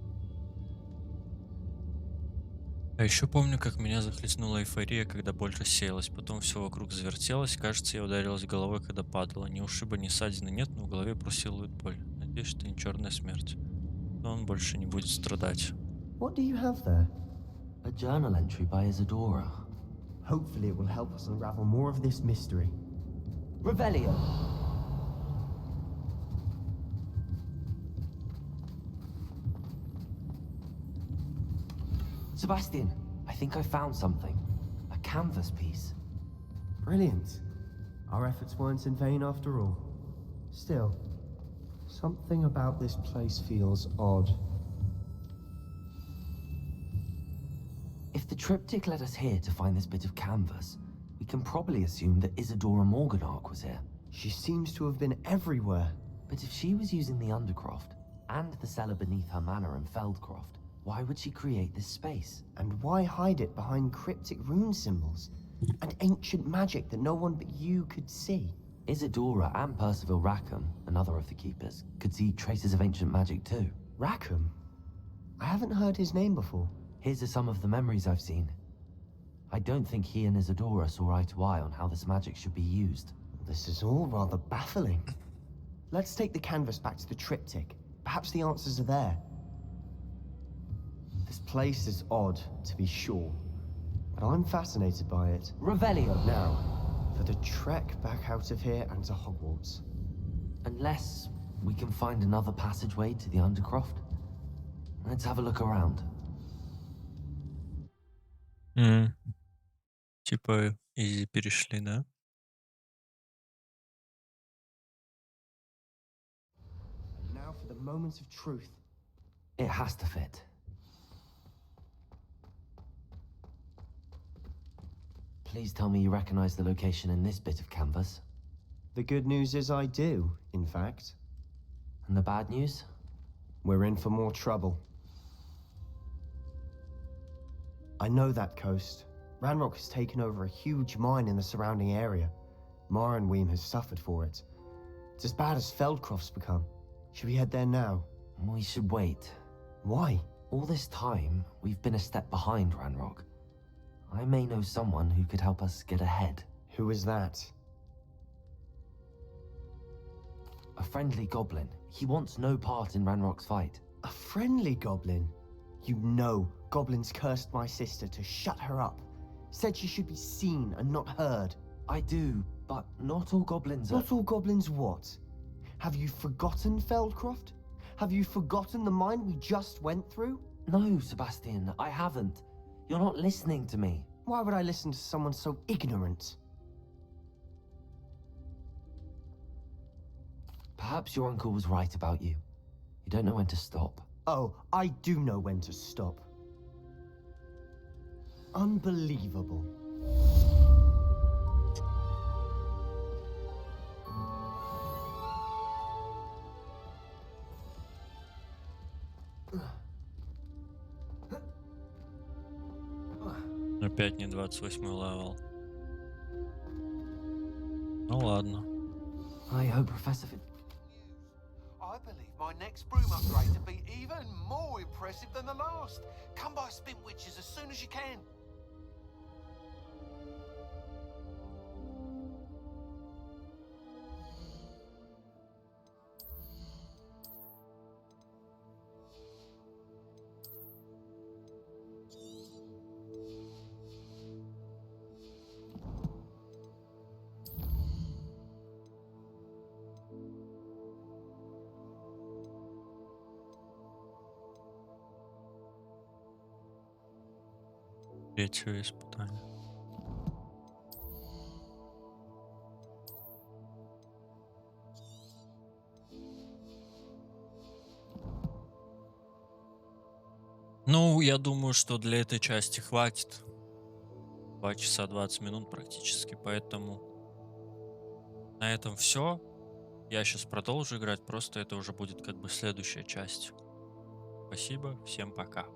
А еще помню, как меня захлестнула эйфория, когда боль рассеялась. Потом все вокруг завертелось. Кажется, я ударилась головой, когда падала. Ни ушиба, ни ссадины нет, но в голове пульсирует боль. Надеюсь, что не черная смерть. Но он больше не будет страдать. What do you have there? A journal entry by Isadora. Hopefully it will help us unravel more of this mystery. Revelio! Sebastian, I think I found something. A canvas piece. Brilliant. Our efforts weren't in vain after all. Still, something about this place feels odd. If the triptych led us here to find this bit of canvas, we can probably assume that Isadora Morganach was here. She seems to have been everywhere. But if she was using the Undercroft and the cellar beneath her manor in Feldcroft, why would she create this space? And why hide it behind cryptic rune symbols? And ancient magic that no one but you could see? Isadora and Percival Rackham, another of the Keepers, could see traces of ancient magic too. Rackham? I haven't heard his name before. His are some of the memories I've seen. I don't think he and Isadora saw eye to eye on how this magic should be used. This is all rather baffling. Let's take the canvas back to the triptych. Perhaps the answers are there. The This place is odd, to be sure, but I'm fascinated by it. Revelio. Now, for the trek back out of here and to Hogwarts. Unless we can find another passageway to the Undercroft. Let's have a look around. Типа, изи перешли, да? Now for the moment of truth. It has to fit. Please tell me you recognize the location in this bit of canvas. The good news is I do, in fact. And the bad news? We're in for more trouble. I know that coast. Ranrock has taken over a huge mine in the surrounding area. Morinweem has suffered for it. It's as bad as Feldcroft's become. Should we head there now? We should wait. Why? All this time, we've been a step behind Ranrock. I may know someone who could help us get ahead. Who is that? A friendly goblin. He wants no part in Ranrock's fight. A friendly goblin? You know, goblins cursed my sister to shut her up. Said she should be seen and not heard. I do, but not all goblins are... Not all goblins what? Have you forgotten Feldcroft? Have you forgotten the mine we just went through? No, Sebastian, I haven't. You're not listening to me. Why would I listen to someone so ignorant? Perhaps your uncle was right about you. You don't know when to stop. Oh, I do know when to stop. Unbelievable. Опять не 28-й левел. Ну ладно. I hope Professor... I believe my next broom upgrade to be even more impressive than the last. Come by Spin Witches as soon as you can. Третье испытание. Ну, я думаю, что для этой части хватит. 2 часа 20 минут практически, поэтому на этом все. Я сейчас продолжу играть, просто это уже будет как бы следующая часть. Спасибо, всем пока.